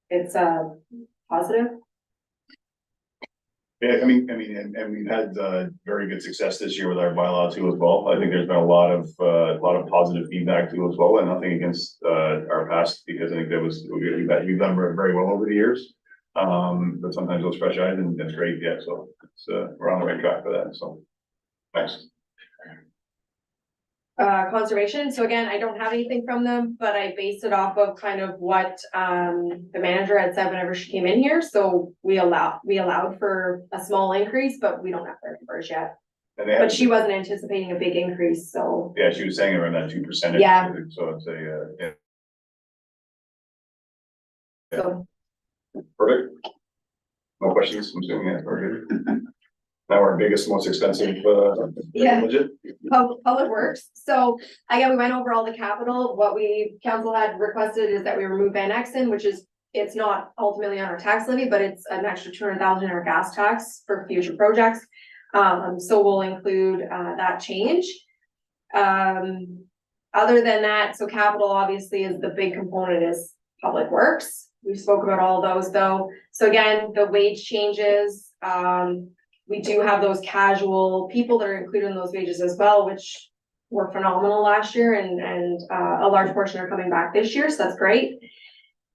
it's positive. Yeah, I mean, and we've had very good success this year with our bylaw too as well. I think there's been a lot of positive feedback too as well, and nothing against our past, because I think we've done very well over the years. But sometimes those fresh eyes, and that's great, yeah, so it's we're on the right track for that, so thanks. Conservation, so again, I don't have anything from them, but I based it off of kind of what the manager had said whenever she came in here, so we allowed for a small increase, but we don't have their numbers yet. And they But she wasn't anticipating a big increase, so. yeah, she was saying around that 2%. Yeah. So I'd say, yeah. So, Perfect. No questions, I'm assuming, yeah, very good. Now our biggest, most expensive Yeah. budget. Public Works, so again, we went over all the capital, what council had requested is that we remove Van Exen, which is, it's not ultimately on our tax levy, but it's an extra 200,000 in our gas tax for future projects. So we'll include that change. Other than that, so capital obviously is the big component is Public Works. We spoke about all those though. So again, the wage changes, We do have those casual people that are included in those wages as well, which were phenomenal last year and a large portion are coming back this year, so that's great.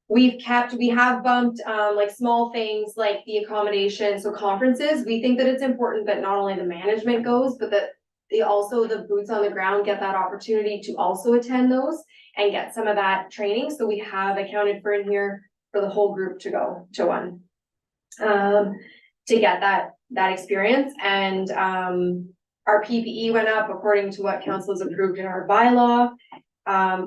We have bumped, like small things like the accommodation, so conferences, we think that it's important that not only the management goes, but that the boots on the ground get that opportunity to also attend those and get some of that training, so we have accounted for in here for the whole group to go to one. To get that experience, and our PPE went up according to what council has approved in our bylaw.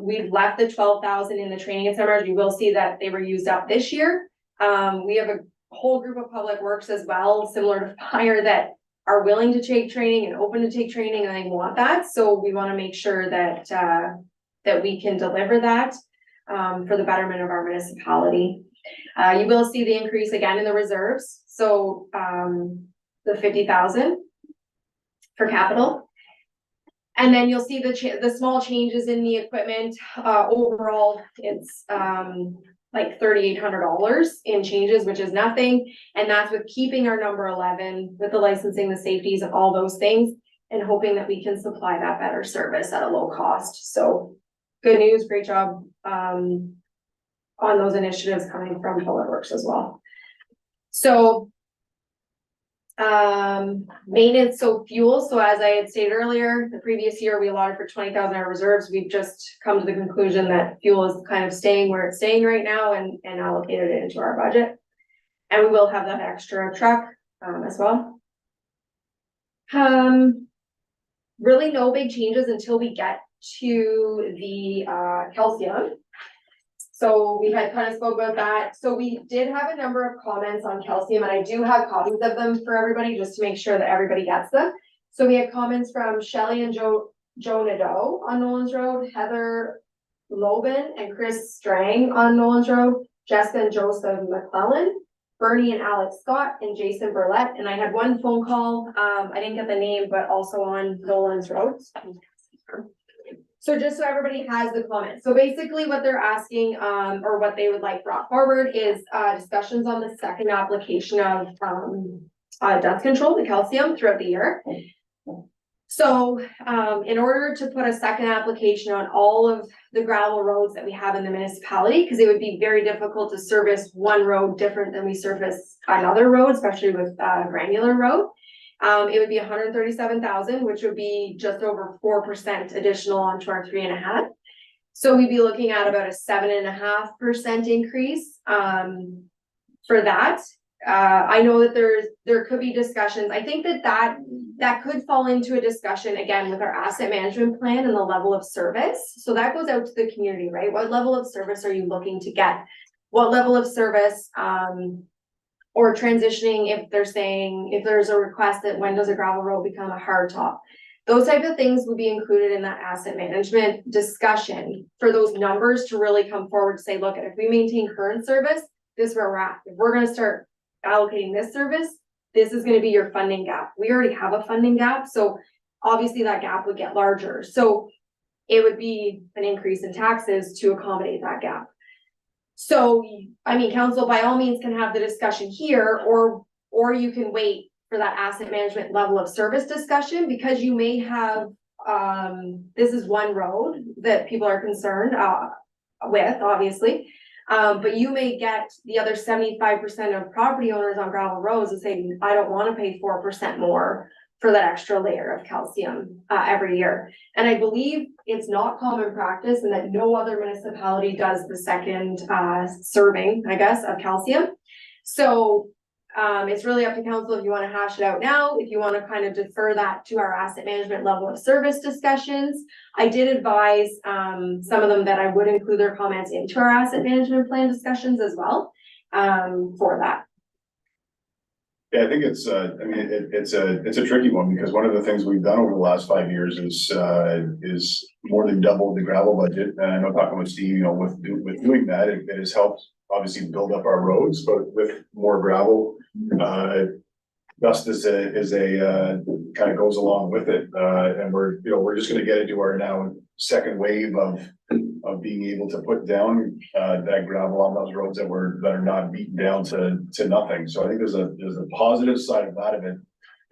We've left the 12,000 in the training and seminars. You will see that they were used up this year. We have a whole group of public works as well, similar to fire, that are willing to take training and open to take training, and they want that. So we want to make sure that that we can deliver that for the betterment of our municipality. You will see the increase again in the reserves. So the 50,000 for capital. And then you'll see the small changes in the equipment. Overall, it's like $3,800 in changes, which is nothing. And that's with keeping our number 11 with the licensing, the safeties and all those things, and hoping that we can supply that better service at a low cost. So good news, great job on those initiatives coming from Public Works as well. So maintenance, so fuel. So as I had stated earlier, the previous year we allotted for 20,000 hour reserves. We've just come to the conclusion that fuel is kind of staying where it's staying right now and allocated it into our budget. And we will have that extra truck as well. Really no big changes until we get to the calcium. So we had kind of spoke about that. So we did have a number of comments on calcium, and I do have copies of them for everybody just to make sure that everybody gets them. So we had comments from Shelley and Joe Nadeau on Nolans Road, Heather Lobin and Chris Strang on Nolans Road, Jessica and Joseph McClellan, Bernie and Alex Scott, and Jason Burlett. And I had one phone call, I didn't get the name, but also on Nolans Road. So just so everybody has the comments. So basically what they're asking, or what they would like brought forward is discussions on the second application of dust control, the calcium, throughout the year. So in order to put a second application on all of the gravel roads that we have in the municipality, because it would be very difficult to service one road different than we service another road, especially with granular road. It would be 137,000, which would be just over 4% additional onto our 3.5. So we'd be looking at about a 7.5% increase for that. I know that there could be discussions. I think that could fall into a discussion again with our asset management plan and the level of service. So that goes out to the community, right? What level of service are you looking to get? What level of service, or transitioning, if they're saying, if there's a request that when does a gravel road become a hard top? Those type of things would be included in that asset management discussion for those numbers to really come forward to say, look, if we maintain current service, this is where we're at. If we're gonna start allocating this service, this is gonna be your funding gap. We already have a funding gap, so obviously that gap would get larger. So it would be an increase in taxes to accommodate that gap. So, I mean, council by all means can have the discussion here, or you can wait for that asset management level of service discussion, because you may have, this is one road that people are concerned with, obviously. But you may get the other 75% of property owners on gravel roads and say, I don't want to pay 4% more for that extra layer of calcium every year. And I believe it's not common practice and that no other municipality does the second serving, I guess, of calcium. So it's really up to council if you want to hash it out now, if you want to kind of defer that to our asset management level of service discussions. I did advise some of them that I would include their comments into our asset management plan discussions as well for that. Yeah, I think it's, I mean, it's a tricky one, because one of the things we've done over the last 5 years is more than double the gravel budget. And I know talking with Steve, you know, with doing that, it has helped obviously build up our roads, but with more gravel, dust is a kind of goes along with it. And we're just gonna get into our now second wave of being able to put down, that gravel on those roads that are not beaten down to nothing. So I think there's a positive side of that of it.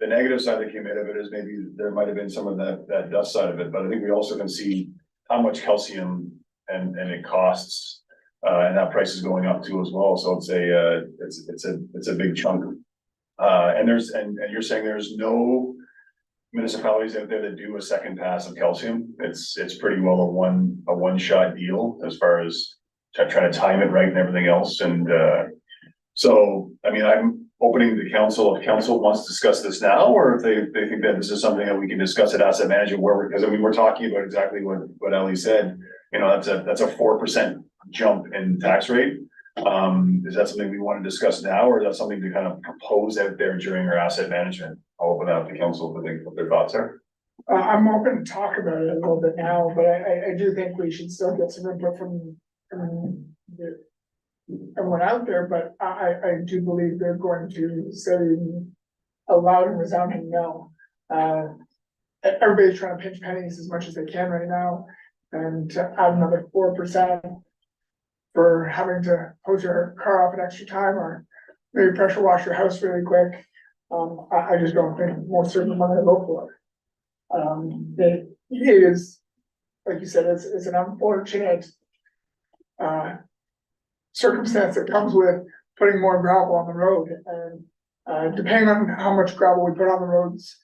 The negative side that came out of it is maybe there might have been some of that dust side of it, but I think we also can see how much calcium and it costs. And that price is going up too as well, so it's a big chunk. And you're saying there's no municipalities out there that do a second pass of calcium. It's pretty well a one-shot deal as far as trying to time it right and everything else. And so, I mean, I'm opening the council, if council wants to discuss this now, or if they think that this is something that we can discuss at asset management because I mean, we're talking about exactly what Ali said, you know, that's a 4% jump in tax rate. Is that something we want to discuss now, or is that something to kind of propose out there during our asset management? I'll open up to council to think what their thoughts are. I'm open to talk about it a little bit now, but I do think we should still get some input from everyone out there, but I do believe they're going to say a loud and resounding no. Everybody's trying to pinch pennies as much as they can right now, and to add another 4% for having to hose your car off an extra time, or maybe pressure wash your house really quick. I just don't think most of them are gonna go for it. It is, like you said, it's an unfortunate circumstance that comes with putting more gravel on the road, and depending on how much gravel we put on the roads,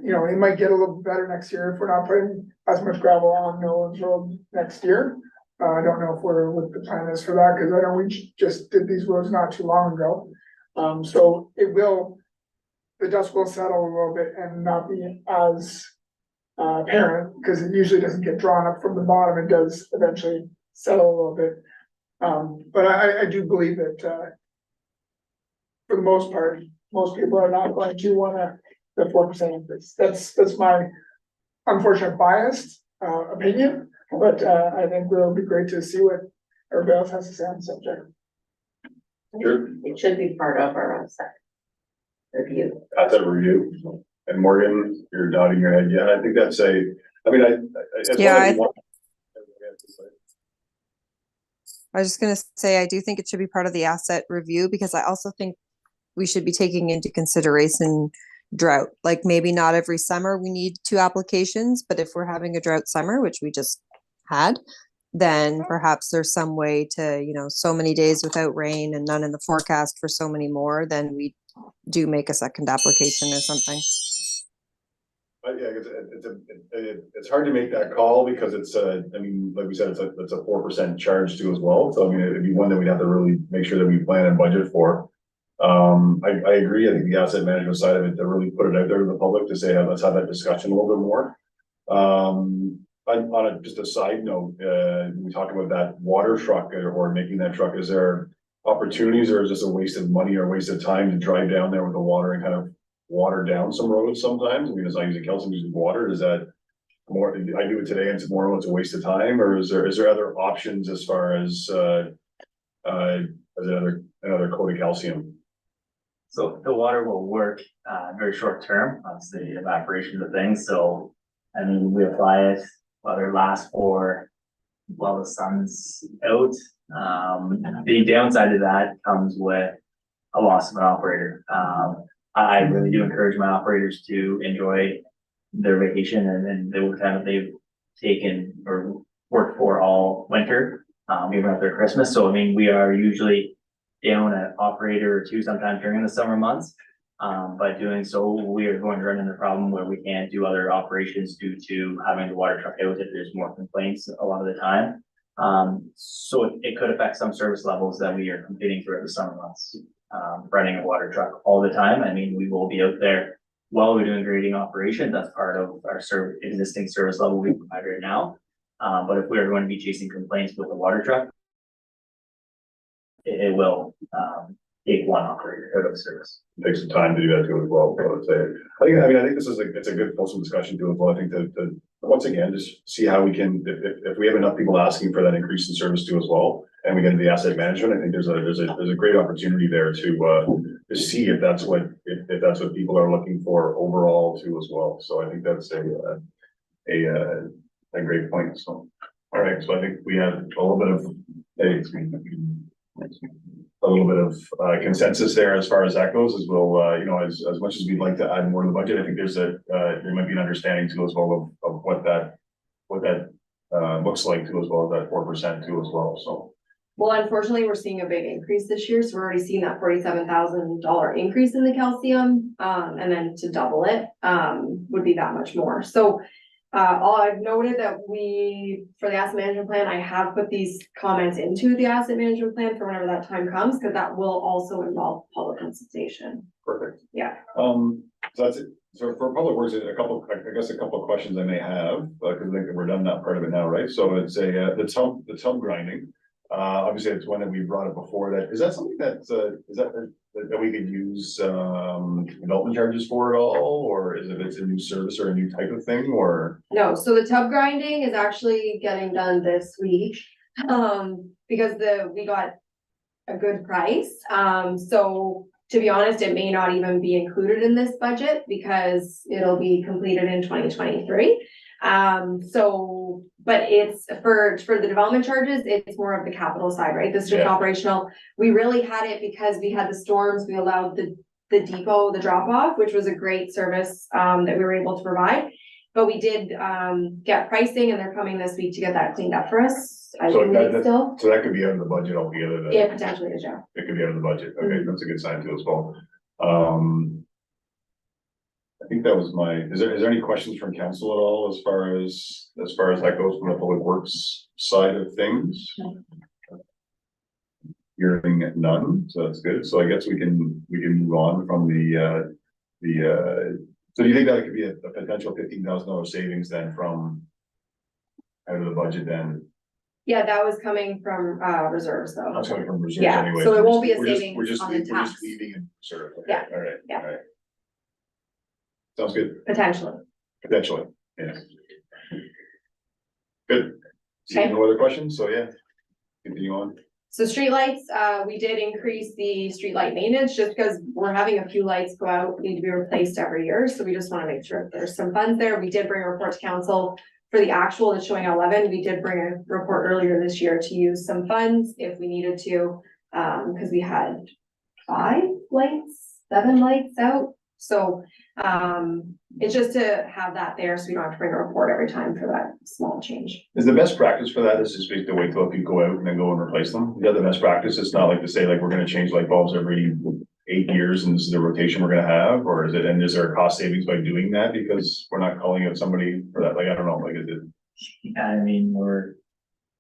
you know, it might get a little better next year if we're not putting as much gravel on Nolan's Road next year. I don't know what the plan is for that, because I know we just did these roads not too long ago. So the dust will settle a little bit and not be as apparent, because it usually doesn't get drawn up from the bottom. It does eventually settle a little bit. But I do believe that for the most part, most people are not going to want the 4% increase. That's my unfortunate biased opinion, but I think it'll be great to see what everybody else has to say on the subject. Sure. It should be part of our asset review. That's a review. And Morgan, you're nodding your head. Yeah, I think that's I mean, as Yeah, long as you want- I was just gonna say, I do think it should be part of the asset review, because I also think we should be taking into consideration drought. Like, maybe not every summer we need 2 applications, but if we're having a drought summer, which we just had, then perhaps there's some way to, you know, so many days without rain and none in the forecast for so many more, then we do make a second application or something. But yeah, it's hard to make that call, because I mean, like we said, it's a 4% charge too as well. So I mean, it'd be one that we'd have to really make sure that we plan and budget for. I agree. I think the asset management side of it, to really put it out there to the public to say, let's have that discussion a little bit more. Just a side note, we talk about that water truck or making that truck. Is there opportunities, or is this a waste of money or a waste of time to drive down there with the water and kind of water down some roads sometimes? I mean, it's not using calcium, using water. Is that more, I do it today and tomorrow it's a waste of time, or is there other options as far as another coat of calcium? So the water will work very short term, obviously evaporation of things. So I mean, we apply it whether it lasts for while the sun's out. The downside of that comes with a loss of an operator. I really do encourage my operators to enjoy their vacation and the overtime that they've taken or worked for all winter, even after Christmas. So I mean, we are usually down an operator or 2 sometimes during the summer months. By doing so, we are going to run into the problem where we can't do other operations due to having the water truck out if there's more complaints a lot of the time. So it could affect some service levels that we are competing throughout the summer months. Running a water truck all the time. I mean, we will be out there while we're doing grading operations. That's part of our existing service level we provide right now. But if we are going to be chasing complaints with the water truck, it will take one operator out of service. Take some time to do that too as well. I would say. I think this is it's a good wholesome discussion too as well. I think that once again, just see how we can, if we have enough people asking for that increase in service too as well, and we get into the asset management, I think there's a great opportunity there to see if that's what people are looking for overall too as well. So I think that's a great point. So All right, so I think we have a little bit of, a little bit of consensus there as far as that goes, as well, you know, as much as we'd like to add more to the budget, I think there's there might be an understanding too as well of what that looks like too, as well as that 4% too as well, so. Well, unfortunately, we're seeing a big increase this year, so we're already seeing that $47,000 increase in the calcium. And then to double it, would be that much more. So, all I've noted that for the asset management plan, I have put these comments into the asset management plan for whenever that time comes, because that will also involve public consultation. Perfect. Yeah. So that's it. So for public works, I guess a couple of questions I may have, because I think we're done that part of it now, right? So it's the tub grinding. Obviously, it's one that we brought up before. Is that something that we could use development charges for at all, or is it's a new service or a new type of thing, or? No, so the tub grinding is actually getting done this week, because we got a good price. So to be honest, it may not even be included in this budget because it'll be completed in 2023. But it's for the development charges, it's more of the capital side, right? This is just operational. We really had it because we had the storms, we allowed the depot, the drop off, which was a great service, that we were able to provide. But we did, get pricing, and they're coming this week to get that cleaned up for us. I So believe still. So that could be out of the budget altogether then? Yeah, potentially is, yeah. It could be out of the budget. Okay, that's a good sign too as well. I think that was is there any questions from council at all as far as that goes from the public works side of things? Hearing none, so that's good. So I guess we can move on from so do you think that could be a potential $15,000 savings then from out of the budget then? Yeah, that was coming from, reserves though. That's coming from reserves Yeah, anyway. so it won't be a We're just- savings we're just on the we're tax. just leaving in reserve. Okay, Yeah, all right, yeah. all right. Sounds good, Potentially. potentially, yes. Good. Okay. No other questions, so yeah, continue on. So streetlights, we did increase the streetlight maintenance just because we're having a few lights go out, need to be replaced every year. So we just want to make sure there's some funds there. We did bring a report to council for the actual that's showing 11. We did bring a report earlier this year to use some funds if we needed to, because we had 7 lights out. So it's just to have that there so we don't have to bring a report every time for that small change. Is the best practice for that is just to wait till people go out and then go and replace them? Is that the best practice? It's not like to say like, we're gonna change light bulbs every 8 years and this is the rotation we're gonna have, or is there a cost savings by doing that because we're not calling out somebody for that? Like, I don't know, like, is it? Yeah, I mean, we're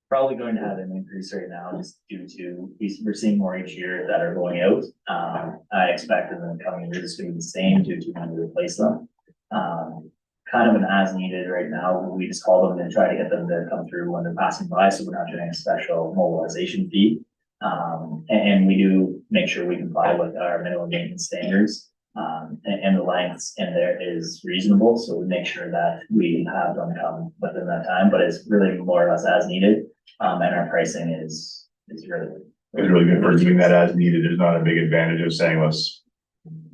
probably going to have an increase right now just due to, we're seeing more each year that are going out. I expect in the coming years it's gonna be the same due to when we replace them. Kind of an as needed right now. We just call them and try to get them to come through when they're passing by, so we're not doing a special mobilization fee. And we do make sure we comply with our minimum maintenance standards. And the lengths in there is reasonable, so we make sure that we have them come within that time, but it's really more or less as needed. And our pricing is really. It's really good for doing that as needed. There's not a big advantage of saying, let's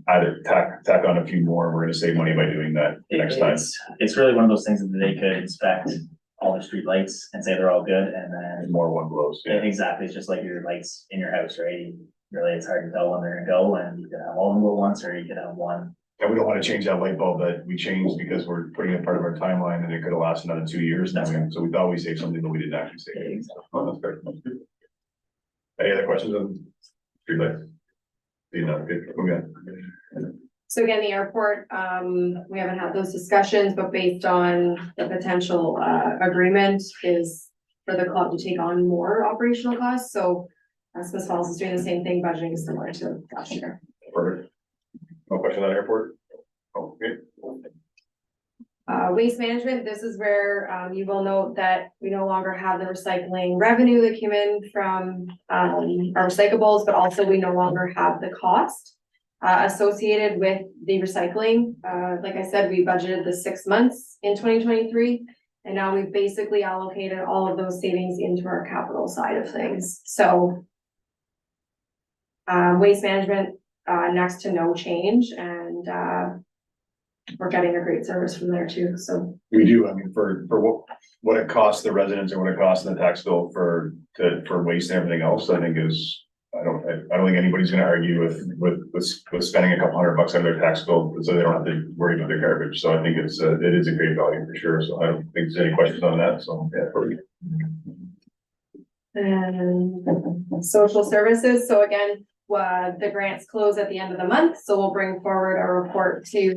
either tack on a few more. We're gonna save money by doing that next time. It's really one of those things that they could inspect all the street lights and say they're all good, and And then. more one blows, yeah. Exactly, it's just like your lights in your house, right? Really, it's hard to tell when they're gonna go, and you can have all of them go once, or you could have one. And we don't wanna change that light bulb that we changed because we're putting it part of our timeline and it could have lasted another 2 years. That's right. So we thought we saved something, but we didn't actually save it. Oh, that's fair. That's good. Any other questions on streetlights? You know, good, okay. So again, the airport, we haven't had those discussions, but based on the potential agreement is for the club to take on more operational costs. So Smith Falls is doing the same thing, budgeting is similar to last year. Perfect. No question on airport? Okay. Waste management, this is where you will note that we no longer have the recycling revenue that came in from our recyclables, but also we no longer have the cost associated with the recycling. Like I said, we budgeted the 6 months in 2023, and now we've basically allocated all of those savings into our capital side of things. So waste management, next to no change, and we're getting a great service from there too, so. We do, I mean, for what it costs the residents and what it costs in the tax bill for waste and everything else, I think is. I don't think anybody's gonna argue with spending a couple $100 on their tax bill, so they don't have to worry about their garbage, so I think it is a great value for sure, so I don't think there's any questions on that, so, yeah. Perfect. And social services, so again, the grants close at the end of the month, so we'll bring forward a report to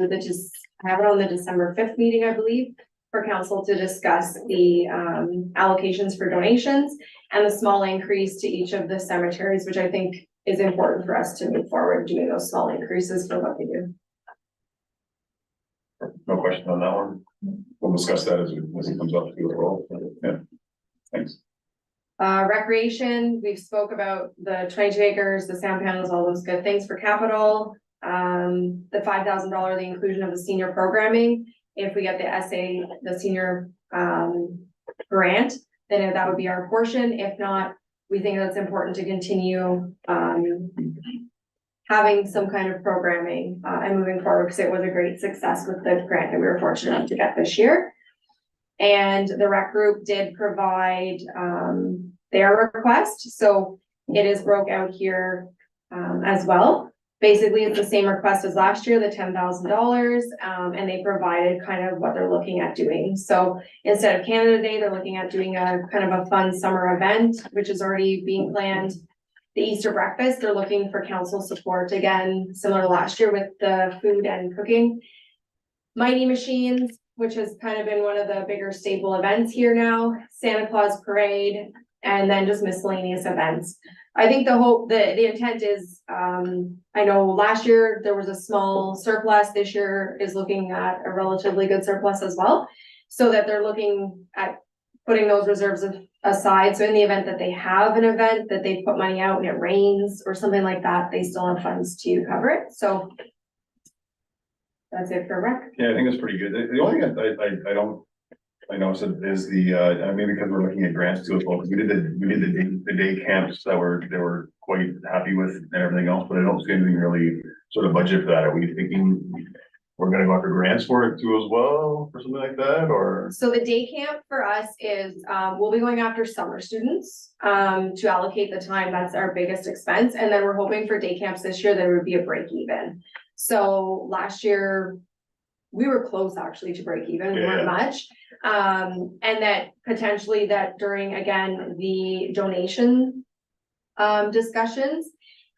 I have it on the December 5th meeting, I believe, for council to discuss the allocations for donations and the small increase to each of the cemeteries, which I think is important for us to move forward, doing those small increases for what we do. No question on that one, we'll discuss that as it comes up to the roll, yeah, thanks. Recreation, we've spoke about the 22 acres, the sound panels, all those good things for capital. The $5,000, the inclusion of the senior programming. If we get the senior grant, then that would be our portion. If not, we think that's important to continue having some kind of programming and moving forward, because it was a great success with the grant that we were fortunate enough to get this year. And the rec group did provide their request, so it is broke out here as well. Basically, it's the same request as last year, the $10,000, and they provided kind of what they're looking at doing. So instead of Canada Day, they're looking at doing a kind of a fun summer event, which is already being planned. The Easter breakfast, they're looking for council support again, similar to last year with the food and cooking. Mighty Machines, which has kind of been one of the bigger staple events here now, Santa Claus Parade, and then just miscellaneous events. I think the intent is, I know last year there was a small surplus, this year is looking at a relatively good surplus as well. So that they're looking at putting those reserves aside, so in the event that they have an event that they put money out and it rains or something like that, they still have funds to cover it, so. That's it for rec. Yeah, I think it's pretty good. The only thing I noticed is maybe because we're looking at grants too as well, because we did the day camps that they were quite happy with and everything else, but I don't see anything really sort of budget for that. Are we thinking we're gonna go after grants for it too as well, or something like that, or? So the day camp for us is, we'll be going after summer students, to allocate the time, that's our biggest expense, and then we're hoping for day camps this year, there would be a break even. So last year, we were close actually to break even, we weren't much. And that potentially that during, again, the donation discussions,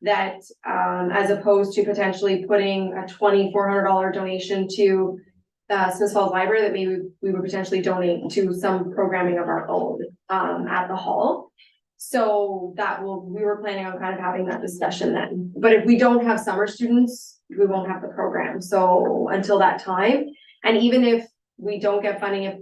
that as opposed to potentially putting a $2,400 donation to Smith Falls Library, that maybe we would potentially donate to some programming of our own at the hall. So we were planning on kind of having that discussion then. But if we don't have summer students, we won't have the program. So until that time, and even if we don't get funding, if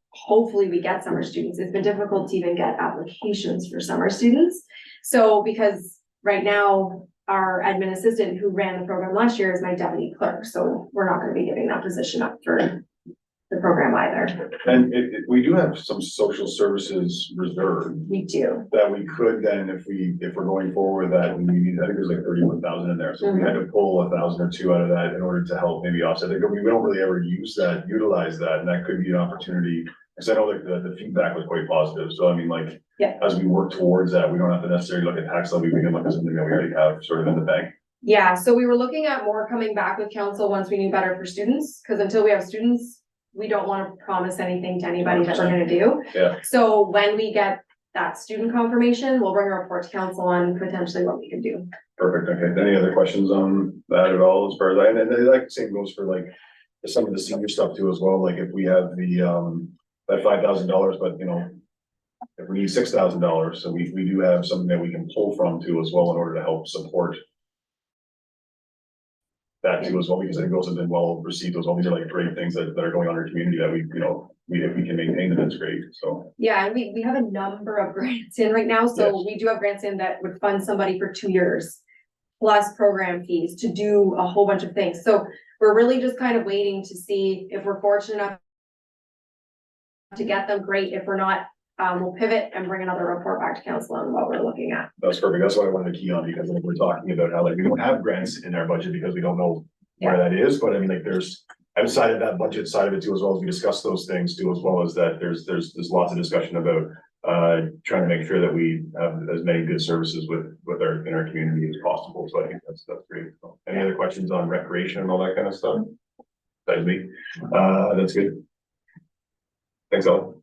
hopefully we get summer students, it's been difficult to even get applications for summer students. So because right now, our admin assistant who ran the program last year is my deputy clerk, so we're not gonna be giving that position up for the program either. And we do have some social services reserve We do. that we could then, if we're going forward with that, we need, I think there's like 31,000 in there, so we had to pull 1,000 or 2 out of that in order to help maybe offset it. We don't really ever utilize that, and that could be an opportunity. Because I know the feedback was quite positive, so I mean, like, Yeah. as we work towards that, we don't have to necessarily look at tax levy, we can look at something that we already have sort of in the bank. Yeah, so we were looking at more coming back with council once we knew better for students, because until we have students, we don't want to promise anything to anybody that we're gonna do. Yeah. So when we get that student confirmation, we'll bring a report to council on potentially what we can do. Perfect, okay, any other questions on that at all, as far as and then like the same goes for like some of the senior stuff too as well, like if we have the that $5,000, but you know, if we need $6,000, so we do have something that we can pull from too as well in order to help support that too as well, because I think those have been well received. Those all these are like great things that are going on in our community that if we can maintain them, that's great, so. Yeah, and we have a number of grants in right now, so Yes. we do have grants in that would fund somebody for 2 years. Plus program fees to do a whole bunch of things, so we're really just kind of waiting to see if we're fortunate enough to get them, great, if we're not, we'll pivot and bring another report back to council on what we're looking at. That's perfect, that's what I wanted to key on, because like, we're talking about how like we don't have grants in our budget because we don't know where that is, but I mean, like, there's outside of that budget side of it too, as well as we discuss those things too, as well as that, there's lots of discussion about trying to make sure that we have as many good services with our, in our community as possible. So I think that's great. So, any other questions on recreation and all that kind of stuff? That's me. That's good. Thanks, Ellen.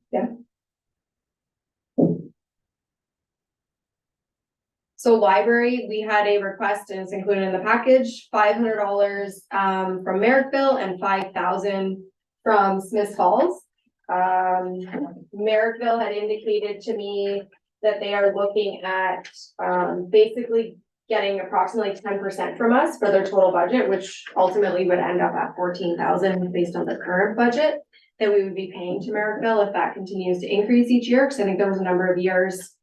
So library, we had a request and it's included in the package, $500 from Merrickville and 5,000 from Smith Falls. Merrickville had indicated to me that they are looking at basically getting approximately 10% from us for their total budget, which ultimately would end up at 14,000 based on the current budget that we would be paying to Merrickville if that continues to increase each year, because I think there was a number of years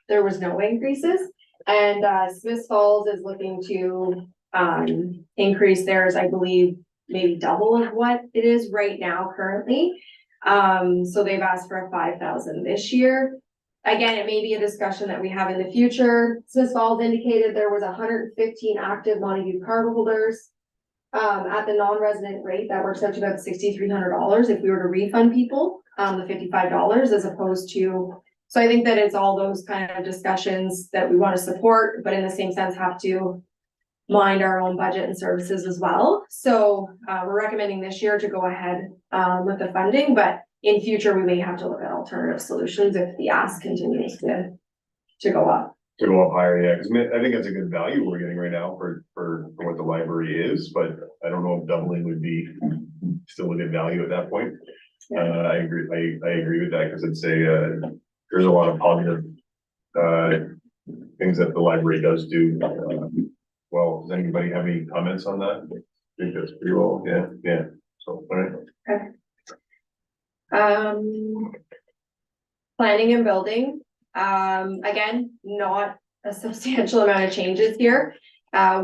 there was no increases. And Smith Falls is looking to increase theirs, I believe, maybe double of what it is right now currently. So they've asked for a 5,000 this year. Again, it may be a discussion that we have in the future. Smith Falls indicated there was 115 active Montague card holders at the non-resident rate. That works out to about $6,300 if we were to refund people the $55 as opposed to. So I think that it's all those kind of discussions that we want to support, but in the same sense have to mind our own budget and services as well. So we're recommending this year to go ahead with the funding, but in future, we may have to look at alternative solutions if the ask continues to go up. To go up higher, yeah, because I think that's a good value we're getting right now for what the library is, but I don't know if doubling would be still a good value at that point. I agree with that, because it's there's a lot of positive things that the library does do. Well, does anybody have any comments on that? I think that's pretty well, yeah, so, all right. Planning and building, again, not a substantial amount of changes here.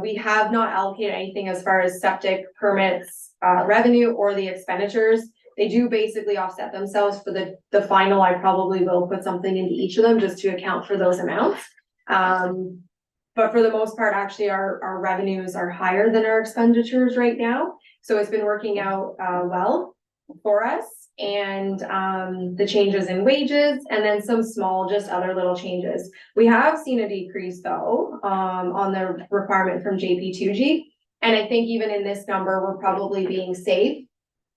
We have not allocated anything as far as septic permits, revenue or the expenditures. They do basically offset themselves. For the final, I probably will put something into each of them just to account for those amounts. But for the most part, actually, our revenues are higher than our expenditures right now. So it's been working out well for us. And the changes in wages and then some small, just other little changes. We have seen a decrease though, on the requirement from JP2G. And I think even in this number, we're probably being safe.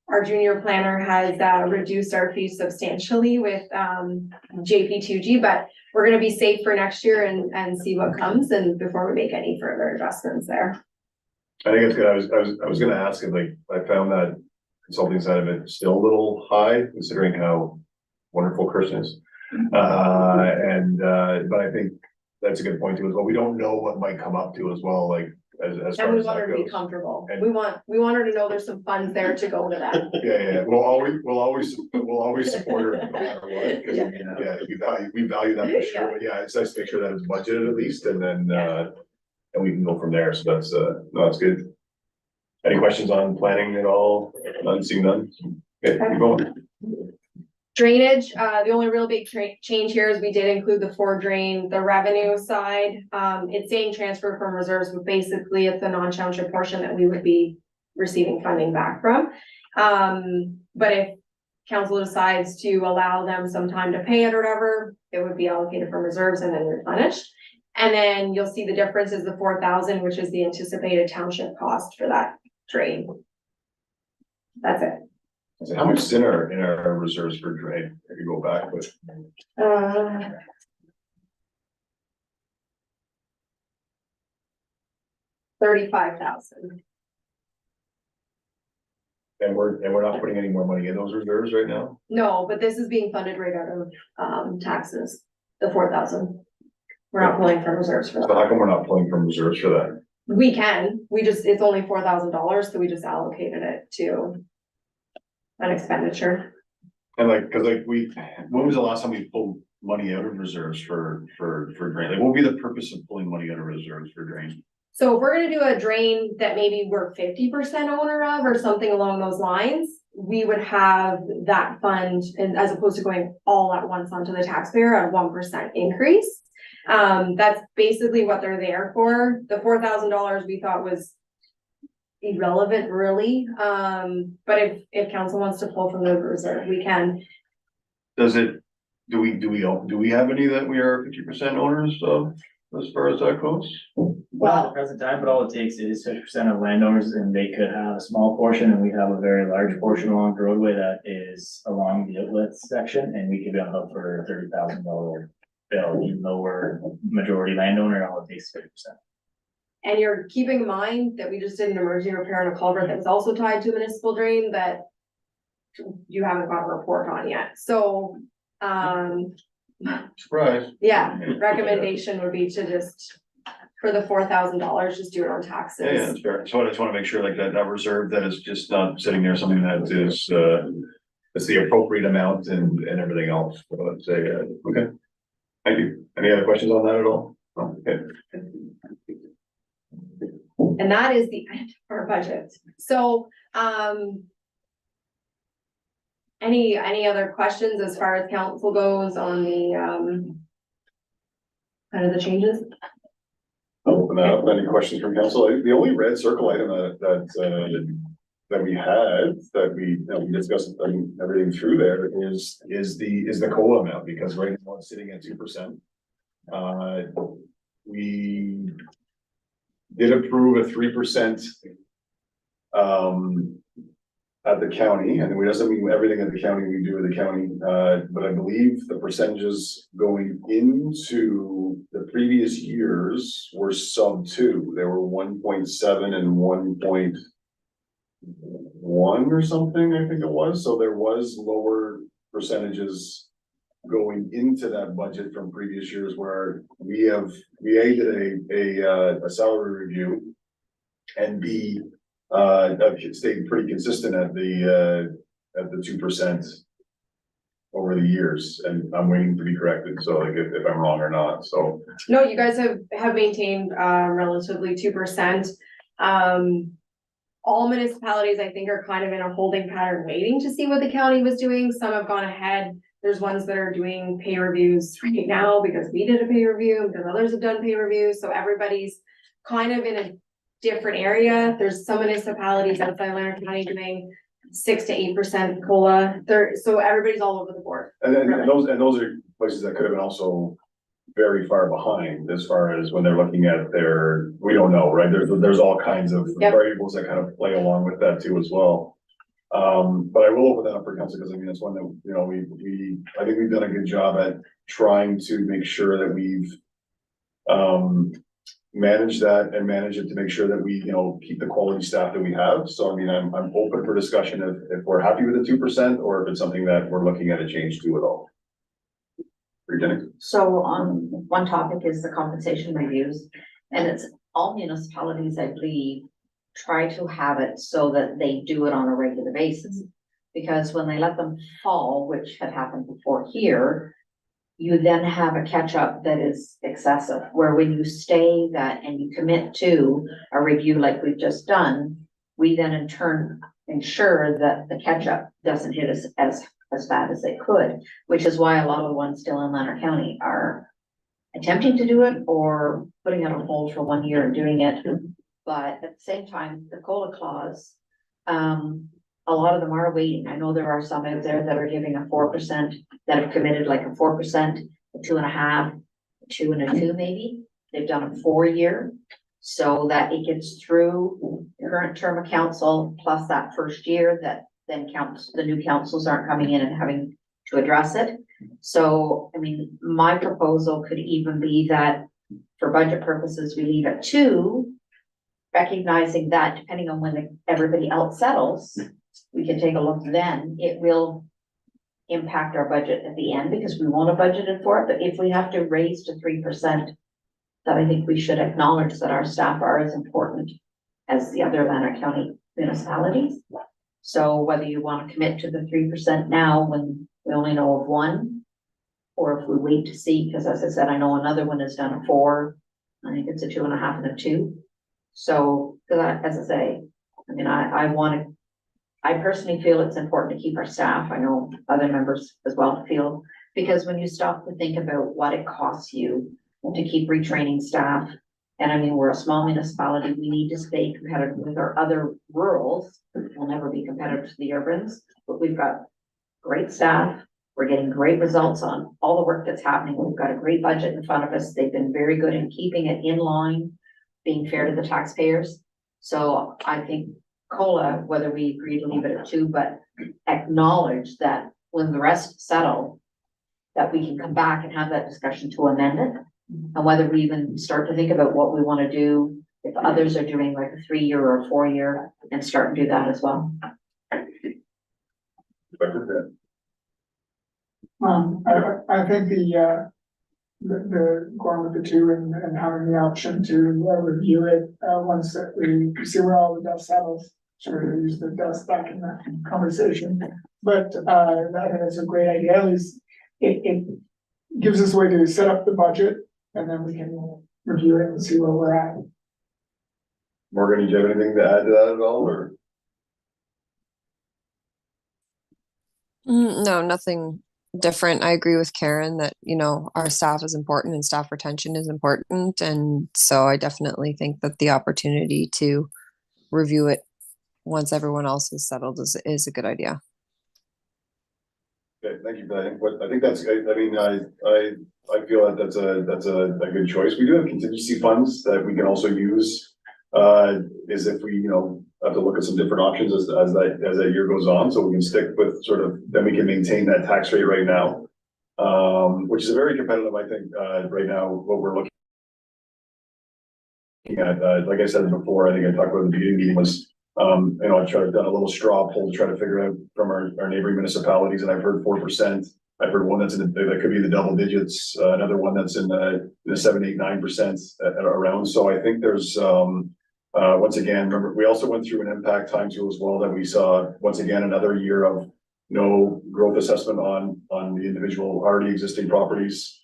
Our junior planner has reduced our fees substantially with JP2G, but we're gonna be safe for next year and see what comes and before we make any further adjustments there. I think it's good. I was gonna ask if, like, I found that consulting side of it still a little high, considering how wonderful Kirsten is. But I think that's a good point too, as well. We don't know what might come up to as well, like, as And far we as want her that to be goes. comfortable. And- We want her to know there's some funds there to go to that. Yeah, we'll always support her no matter what, 'cause, yeah, we value that for sure, but yeah, it's nice to make sure that it's budgeted at least, and then, and we can go from there, so that's, no, that's good. Any questions on planning at all? None, seeing none? Okay, keep going. Drainage, the only real big change here is we did include the 4 drain, the revenue side. It's saying transfer from reserves, but basically it's the non-township portion that we would be receiving funding back from. But if council decides to allow them some time to pay it or whatever, it would be allocated from reserves and then replenished. And then you'll see the difference is the 4,000, which is the anticipated township cost for that drain. That's it. So how much is in our reserves for drain, if you go back with? 35,000. And we're not putting any more money in those reserves right now? No, but this is being funded right out of taxes, the 4,000. We're not pulling from reserves for So that. how come we're not pulling from reserves for that? We can, it's only $4,000, so we just allocated it to an expenditure. And like, cause like when was the last time we pulled money out of reserves for drain? Like, what would be the purpose of pulling money out of reserves for drain? So if we're gonna do a drain that maybe we're 50% owner of or something along those lines, we would have that fund, and as opposed to going all at once onto the taxpayer at a 1% increase. That's basically what they're there for. The $4,000 we thought was irrelevant really, but if council wants to pull from the reserve, we can. Does it, do we have any that we are 50% owners of, as far as that goes? Well, at the present time, but all it takes is 50% of landowners and they could have a small portion and we have a very large portion along the roadway that is along the outlet section and we could be on the hook for $30,000 bill, even though we're majority landowner, all it takes is 50%. And you're keeping in mind that we just did an emergency repair on a culvert that was also tied to a municipal drain that you haven't got a report on yet, so, Surprise. yeah, recommendation would be to just, for the $4,000, just do it on Yeah, taxes. that's fair. So I just wanna make sure like that reserve, that is just not sitting there, something that is, it's the appropriate amount and everything else. So let's say, okay. Thank you. Any other questions on that at all? Okay. And that is the end of our budget, so, any other questions as far as council goes on the, kind of the changes? I'll open that up. Any questions from council? The only red circle item that we had, that we discussed everything through there is the COLA amount, because right now it's sitting at 2%. We did approve a 3% at the county, and we doesn't mean everything at the county we do at the county, but I believe the percentages going into the previous years were sub 2. They were 1.7 and 1.1 or something, I think it was. So there was lower percentages going into that budget from previous years, where we did a salary review, and B, stayed pretty consistent at the 2% over the years, and I'm waiting to be corrected, so like if I'm wrong or not, so. No, you guys have maintained, relatively 2%. All municipalities, I think, are kind of in a holding pattern, waiting to see what the county was doing. Some have gone ahead. There's ones that are doing pay reviews right now because we did a pay review, because others have done pay reviews, so everybody's kind of in a different area. There's some municipalities outside Leonard County doing 6 to 8% COLA. So everybody's all over the board. And those are places that could have been also very far behind as far as when they're looking at their, we don't know, right? There's all kinds of Yep. variables that kind of play along with that too as well. But I will open that up for council, because I mean, it's one that, you know, I think we've done a good job at trying to make sure that we've manage that and manage it to make sure that we, you know, keep the quality staff that we have. So I mean, I'm open for discussion if we're happy with the 2%, or if it's something that we're looking at a change to at all. So on one topic is the compensation reviews, and it's all municipalities, I believe, try to have it so that they do it on a regular basis. Because when they let them fall, which had happened before here, you then have a catch up that is excessive, where when you stay that and you commit to a review like we've just done, we then in turn ensure that the catch up doesn't hit us as bad as they could, which is why a lot of the ones still in Leonard County are attempting to do it or putting it on hold for 1 year and doing it. But at the same time, the COLA clause, a lot of them are waiting. I know there are some out there that are giving a 4%, that have committed like a 4%, a 2.5%, a 2 and a 2 maybe. They've done a 4-year, so that it gets through the current term of council plus that first year, that then counts, the new councils aren't coming in and having to address it. So, I mean, my proposal could even be that for budget purposes, we leave it 2, recognizing that depending on when everybody else settles, we can take a look then. It will impact our budget at the end because we won't have budgeted for it, but if we have to raise to 3%, that I think we should acknowledge that our staff are as important as the other Leonard County municipalities. So whether you want to commit to the 3% now when we only know of 1, or if we wait to see, because as I said, I know another one has done a 4, I think it's a 2.5 and a 2. So, as I say, I mean, I personally feel it's important to keep our staff. I know other members as well feel, because when you stop to think about what it costs you to keep retraining staff And I mean, we're a small municipality, we need to stay competitive with our other rurals. We'll never be competitive to the urbans, but we've got great staff. We're getting great results on all the work that's happening. We've got a great budget in front of us. They've been very good in keeping it in line, being fair to the taxpayers. So I think COLA, whether we agree to leave it at 2, but acknowledge that when the rest settle, that we can come back and have that discussion to amend it. And whether we even start to think about what we want to do, if others are doing like a 3-year or a 4-year, and start to do that as well. I think the going with the 2 and having the option to review it, once that we see where all the dust settles. Sure, use the dust back in the conversation, but, I think that's a great idea, at least it gives us a way to set up the budget, and then we can review it and see where we're at. Morgan, do you have anything to add to that at all, or? No, nothing different. I agree with Karen that, you know, our staff is important and staff retention is important. And so I definitely think that the opportunity to review it once everyone else is settled is a good idea. Okay, thank you for that. I think that's, I mean, I feel that that's a good choice. We do have contingency funds that we can also use. Is if we, you know, have to look at some different options as that year goes on, so we can stick with sort of, then we can maintain that tax rate right now. Which is a very competitive, I think, right now, what we're looking at, like I said before, I think I talked about in the beginning meeting was, you know, I've done a little straw poll to try to figure out from our neighboring municipalities, and I've heard 4%. I've heard one that's that could be in the double digits, another one that's in the 7, 8, 9% around. So I think there's, once again, remember, we also went through an impact time tool as well that we saw, once again, another year of no growth assessment on the individual already existing properties.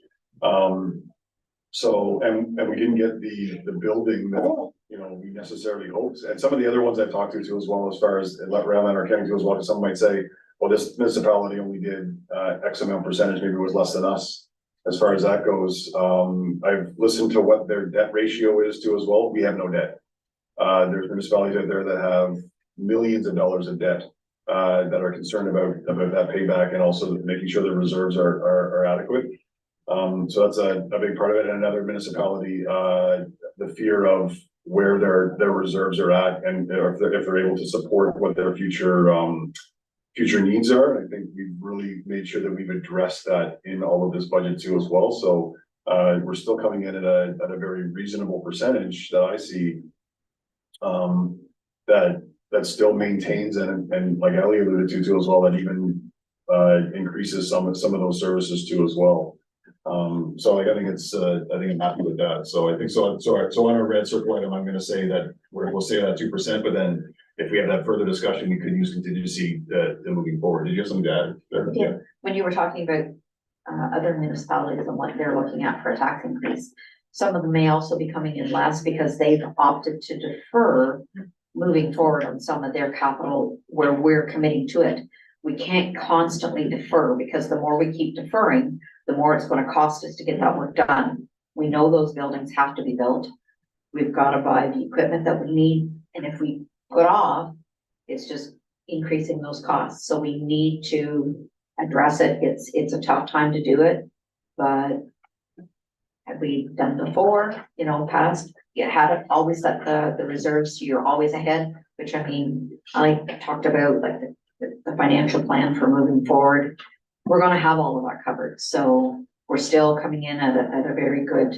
So, and we didn't get the building that, you know, we necessarily hoped. And some of the other ones I've talked to too as well, as far as around our county too as well, because some might say, well, this municipality only did X amount percentage, maybe it was less than us. As far as that goes, I've listened to what their debt ratio is too as well. We have no debt. There's municipalities out there that have millions of dollars of debt that are concerned about that payback, and also making sure the reserves are adequate. So that's a big part of it. And another municipality, the fear of where their reserves are at, and if they're able to support what their future needs are. And I think we've really made sure that we've addressed that in all of this budget too as well. So we're still coming in at a very reasonable percentage that I see, that still maintains and like Ellie alluded to too as well, that even increases some of those services too as well. So like, I think I'm happy with that. So I think so on our red circle item, I'm gonna say that we'll say that 2%, but then if we have that further discussion, we could use contingency moving forward. Did you have something to add? Yeah. When you were talking about other municipalities and what they're looking at for a tax increase, some of them may also be coming in less because they've opted to defer moving forward on some of their capital where we're committing to it. We can't constantly defer, because the more we keep deferring, the more it's gonna cost us to get that work done. We know those buildings have to be built. We've gotta buy the equipment that we need, and if we put off, it's just increasing those costs. So we need to address it. It's a tough time to do it, but have we done before, you know, past, you had it always at the reserves, so you're always ahead, which I mean, I talked about like the financial plan for moving forward. We're gonna have all of that covered, so we're still coming in at a very good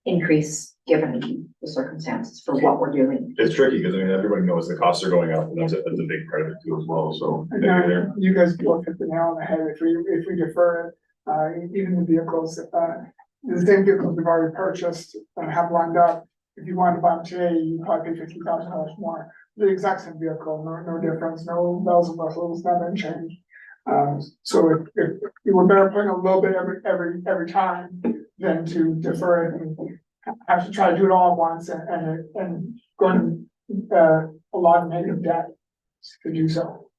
increase given the circumstances for what we're doing. It's tricky because I mean, everybody knows the costs are going up, and that's a big part of it too as well. So You guys both hit the nail on the head. If we defer it, even the vehicles, the same vehicles we've already purchased and have lined up, if you want to buy them today, you probably pay $50,000 more. The exact same vehicle, no difference, no bells and whistles, nothing changed. So if you were better putting a little bit every time than to defer it and have to try to do it all at once and going a lot of negative debt to do so.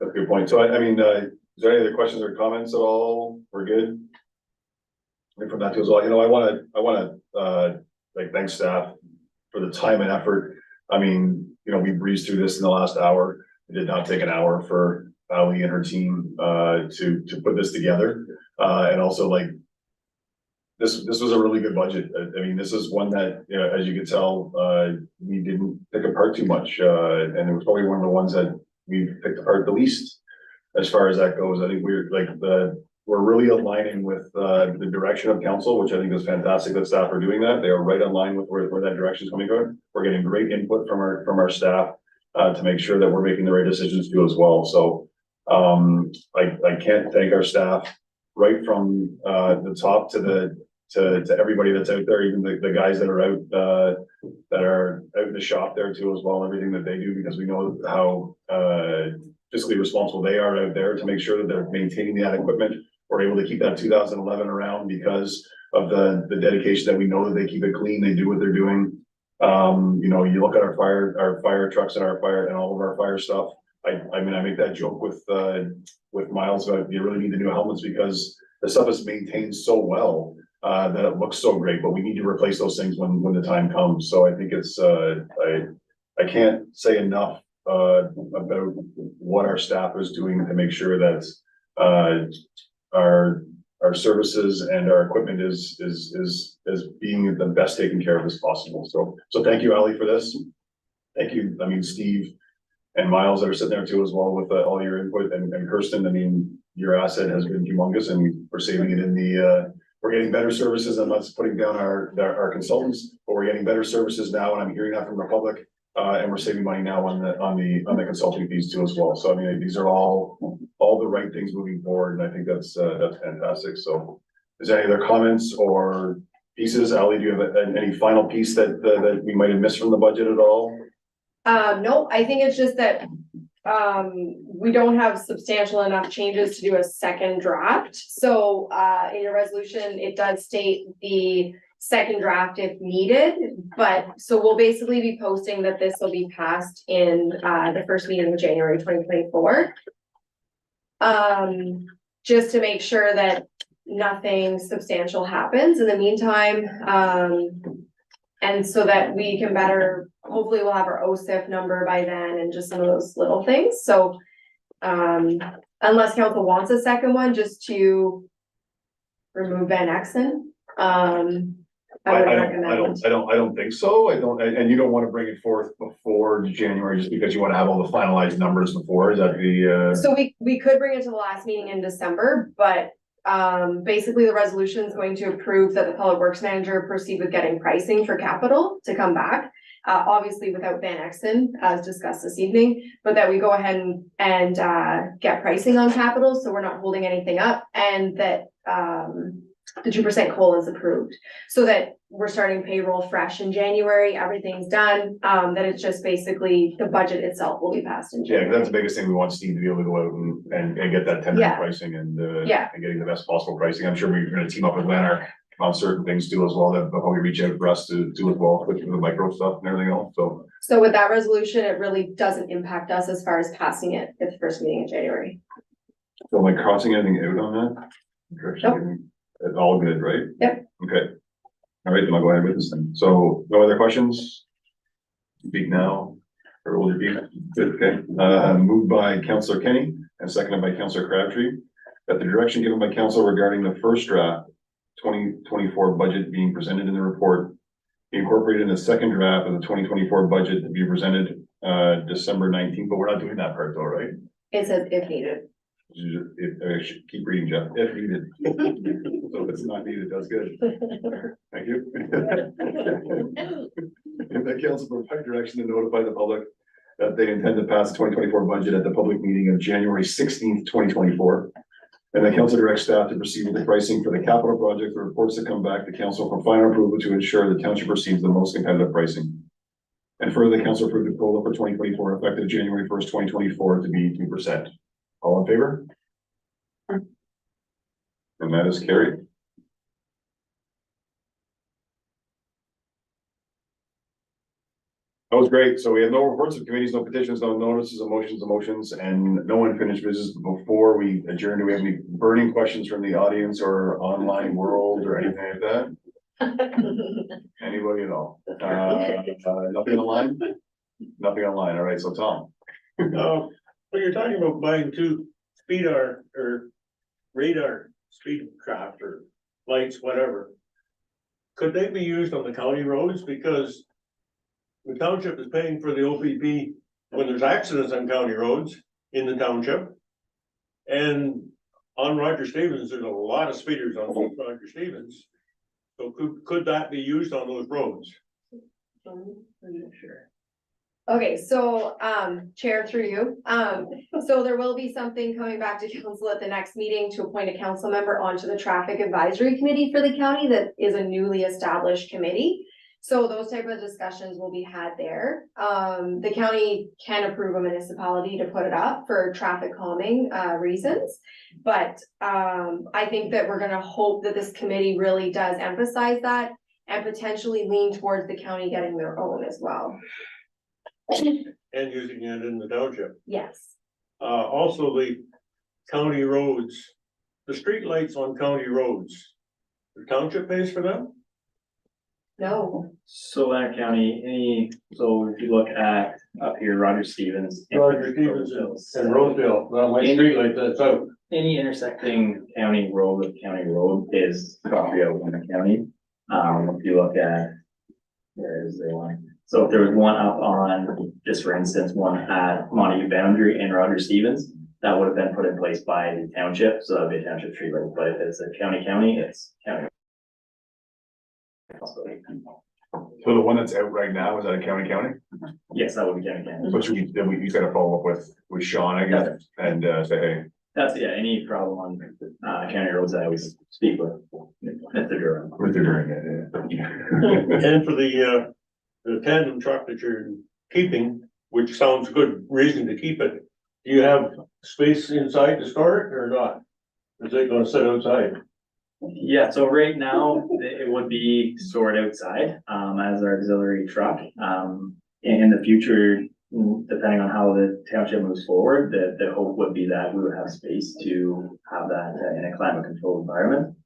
that's a good point. So I mean, is there any other questions or comments at all? We're good? from that too as well. You know, I wanna, like, thank staff for the time and effort. I mean, you know, we breezed through this in the last hour. It did not take an hour for Ali and her team, to put this together. And also like, this was a really good budget. I mean, this is one that, you know, as you can tell, we didn't pick apart too much. And it was probably one of the ones that we picked apart the least as far as that goes. I think we're really aligning with, the direction of council, which I think is fantastic that staff are doing that. They are right in line with where that direction is coming from. We're getting great input from our staff, to make sure that we're making the right decisions too as well. So, I can't thank our staff right from, the top to everybody that's out there, even the guys that are out in the shop there too as well, everything that they do, because we know how, fiscally responsible they are out there to make sure that they're maintaining that equipment. We're able to keep that 2011 around because of the dedication that we know that they keep it clean, they do what they're doing. You know, you look at our fire trucks and all of our fire stuff. I mean, I make that joke with Miles about you really need the new helmets because the stuff is maintained so well, that it looks so great, but we need to replace those things when the time comes. So I think it's, I can't say enough, about what our staff is doing to make sure that, our services and our equipment is being the best taken care of as possible. So thank you, Ali, for this. Thank you. I mean, Steve and Miles that are sitting there too as well with all your input, and Kirsten. I mean, your asset has been humongous, and we're saving it in the, we're getting better services, and let's putting down our consultants, but we're getting better services now, and I'm hearing that from the public. And we're saving money now on the consulting fees too as well. So I mean, these are all the right things moving forward, and I think that's fantastic. So is there any other comments or pieces? Ali, do you have any final piece that we might have missed from the budget at all? No, I think it's just that, we don't have substantial enough changes to do a second draft. So, in your resolution, it does state the second draft if needed, but so we'll basically be posting that this will be passed in, the first meeting of January 2024. Just to make sure that nothing substantial happens in the meantime, and so that we can better, hopefully we'll have our OSIF number by then and just some of those little things. So, unless council wants a second one, just to remove Van Exen, I would recommend. I don't think so. And you don't want to bring it forth before January just because you want to have all the finalized numbers before. Is that the, So we could bring it to the last meeting in December, but basically the resolution is going to approve that the public works manager proceed with getting pricing for capital to come back. Obviously without Van Exen, as discussed this evening, but that we go ahead and get pricing on capital, so we're not holding anything up, and that the 2% COLA is approved, so that we're starting payroll fresh in January, everything's done, that it's just basically the budget itself will be passed in yeah, January. that's the biggest thing. We want Steve to be able to go out and get that tender Yeah. pricing and Yeah. and getting the best possible pricing. I'm sure we're gonna team up with Lanark on certain things too as well, that they'll probably reach out for us to do as well, with the micro stuff and everything else, so. So with that resolution, it really doesn't impact us as far as passing it at the first meeting in January. So am I crossing anything out on that? Nope. It's all good, right? Yep. Okay. All right, then I'll go ahead with this then. So no other questions? Speak now, or will there be? Good, okay. Moved by Councillor Kenny and seconded by Councillor Crabtree, that the direction given by council regarding the first draft 2024 budget being presented in the report be incorporated in the second draft of the 2024 budget to be presented December 19th, but we're not doing that part though, right? It says if needed. I should keep reading, Jeff, if needed. So if it's not needed, that's good. Thank you. And the council provide direction to notify the public that they intend to pass the 2024 budget at the public meeting of January 16th, 2024. And the council directs staff to proceed with the pricing for the capital project, the reports that come back to council for final approval to ensure the township receives the most competitive pricing. And further, the council approved the COLA for 2024 effective January 1st, 2024 to be 2%. All in favor? And that is carried. That was great. So we have no reports of committees, no petitions, no notices of motions, and no unfinished business. Before we adjourn, do we have any burning questions from the audience or online world or anything like that? Anybody at all? Nothing online? Nothing online. All right, so Tom. When you're talking about buying two speedar or radar speed craft or lights, whatever. Could they be used on the county roads? Because the township is paying for the OPP when there's accidents on county roads in the township. And on Roger Stevens, there's a lot of speeders on Roger Stevens. So could that be used on those roads? Sure. Okay, so, Chair through you, so there will be something coming back to council at the next meeting to appoint a council member onto the traffic advisory committee for the county that is a newly established committee. So those type of discussions will be had there. The county can approve a municipality to put it up for traffic calming, reasons. But, I think that we're gonna hope that this committee really does emphasize that and potentially lean towards the county getting their own as well. And using it in the township. Yes. Also the county roads, the street lights on county roads, the township pays for them? No. So Leonard County, so if you look at up here, Roger Stevens. Roger Stevens and Rosedale, not my street light, that's out. Any intersecting county road with county road is property of Leonard County. If you look at, where is the one? So if there was one up on, just for instance, one at Montague Boundary and Roger Stevens, that would have been put in place by the township, so that would be a township street light, but if it's a county, it's county. So the one that's out right now, is that a county? Yes, that would be county. So should we, then we, you gotta follow up with Sean, I guess, and, say, hey. That's, yeah, any problem on, county roads, I always speak with Mr. Durham. What they're doing it, yeah. And for the tandem truck that you're keeping, which sounds good reason to keep it, do you have space inside to store it or not? Is it gonna sit outside? Yeah, so right now, it would be stored outside, as our auxiliary truck. In the future, depending on how the township moves forward, the hope would be that we would have space to have that in a climate controlled environment.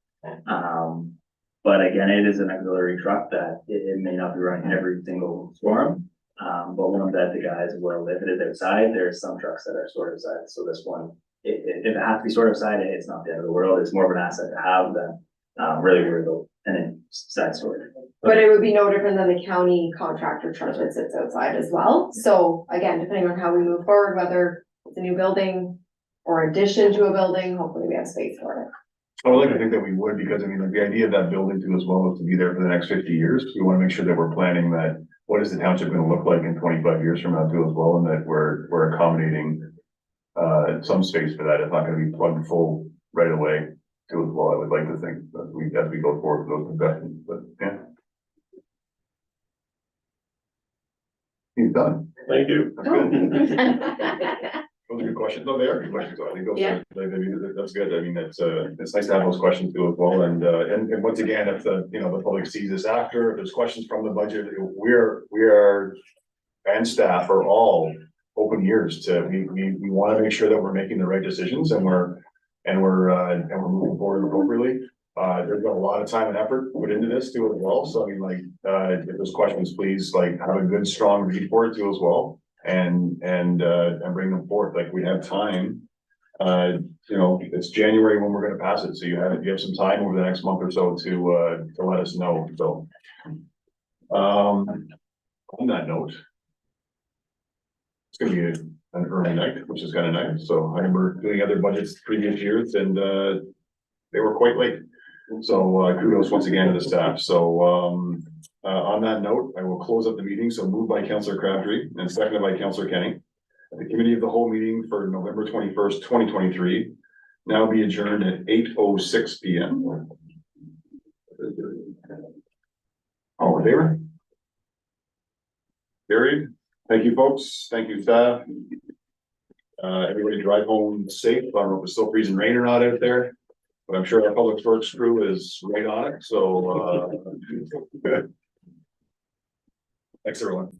But again, it is an auxiliary truck that it may not be running every single storm. But one that the guys will, if it is outside, there's some trucks that are stored outside. So this one, if it has to be stored outside, it's not the end of the world. It's more of an asset to have than really worried and inside storage. But it would be no different than the county contractor truck that sits outside as well. So again, depending on how we move forward, whether it's a new building or addition to a building, hopefully we have space for it. I would like to think that we would, because I mean, like, the idea of that building too as well is to be there for the next 50 years. We want to make sure that we're planning that, what is the township going to look like in 25 years from now too as well, and that we're accommodating some space for that. It's not going to be plugged full right away too as well. I would like to think that as we go forward with those investments, but yeah. He's done. Thank you. That's good. Those are good questions. No, they are good questions. I think those Yeah. are, I mean, that's good. I mean, it's nice to have those questions too as well. And once again, if the public sees this after, if there's questions from the budget, we are and staff are all open ears to, we want to make sure that we're making the right decisions and we're moving forward appropriately. There's been a lot of time and effort put into this too as well. So I mean, like, if there's questions, please like have a good, strong read for it too as well. And bring them forth. Like we have time. It's January when we're gonna pass it. So you have some time over the next month or so to let us know. So, on that note, it's gonna be an early night, which is kind of nice. So I remember doing other budgets previous years and, they were quite late. So, kudos once again to the staff. So, on that note, I will close up the meeting. So moved by Councillor Crabtree and seconded by Councillor Kenny. The committee of the whole meeting for November 21st, 2023, now be adjourned at 8:06 p.m. All in favor? Carried. Thank you, folks. Thank you, staff. Everybody drive home safe. I don't know if it's still freezing rain or not out there, but I'm sure our public works crew is right on it. So, thanks everyone.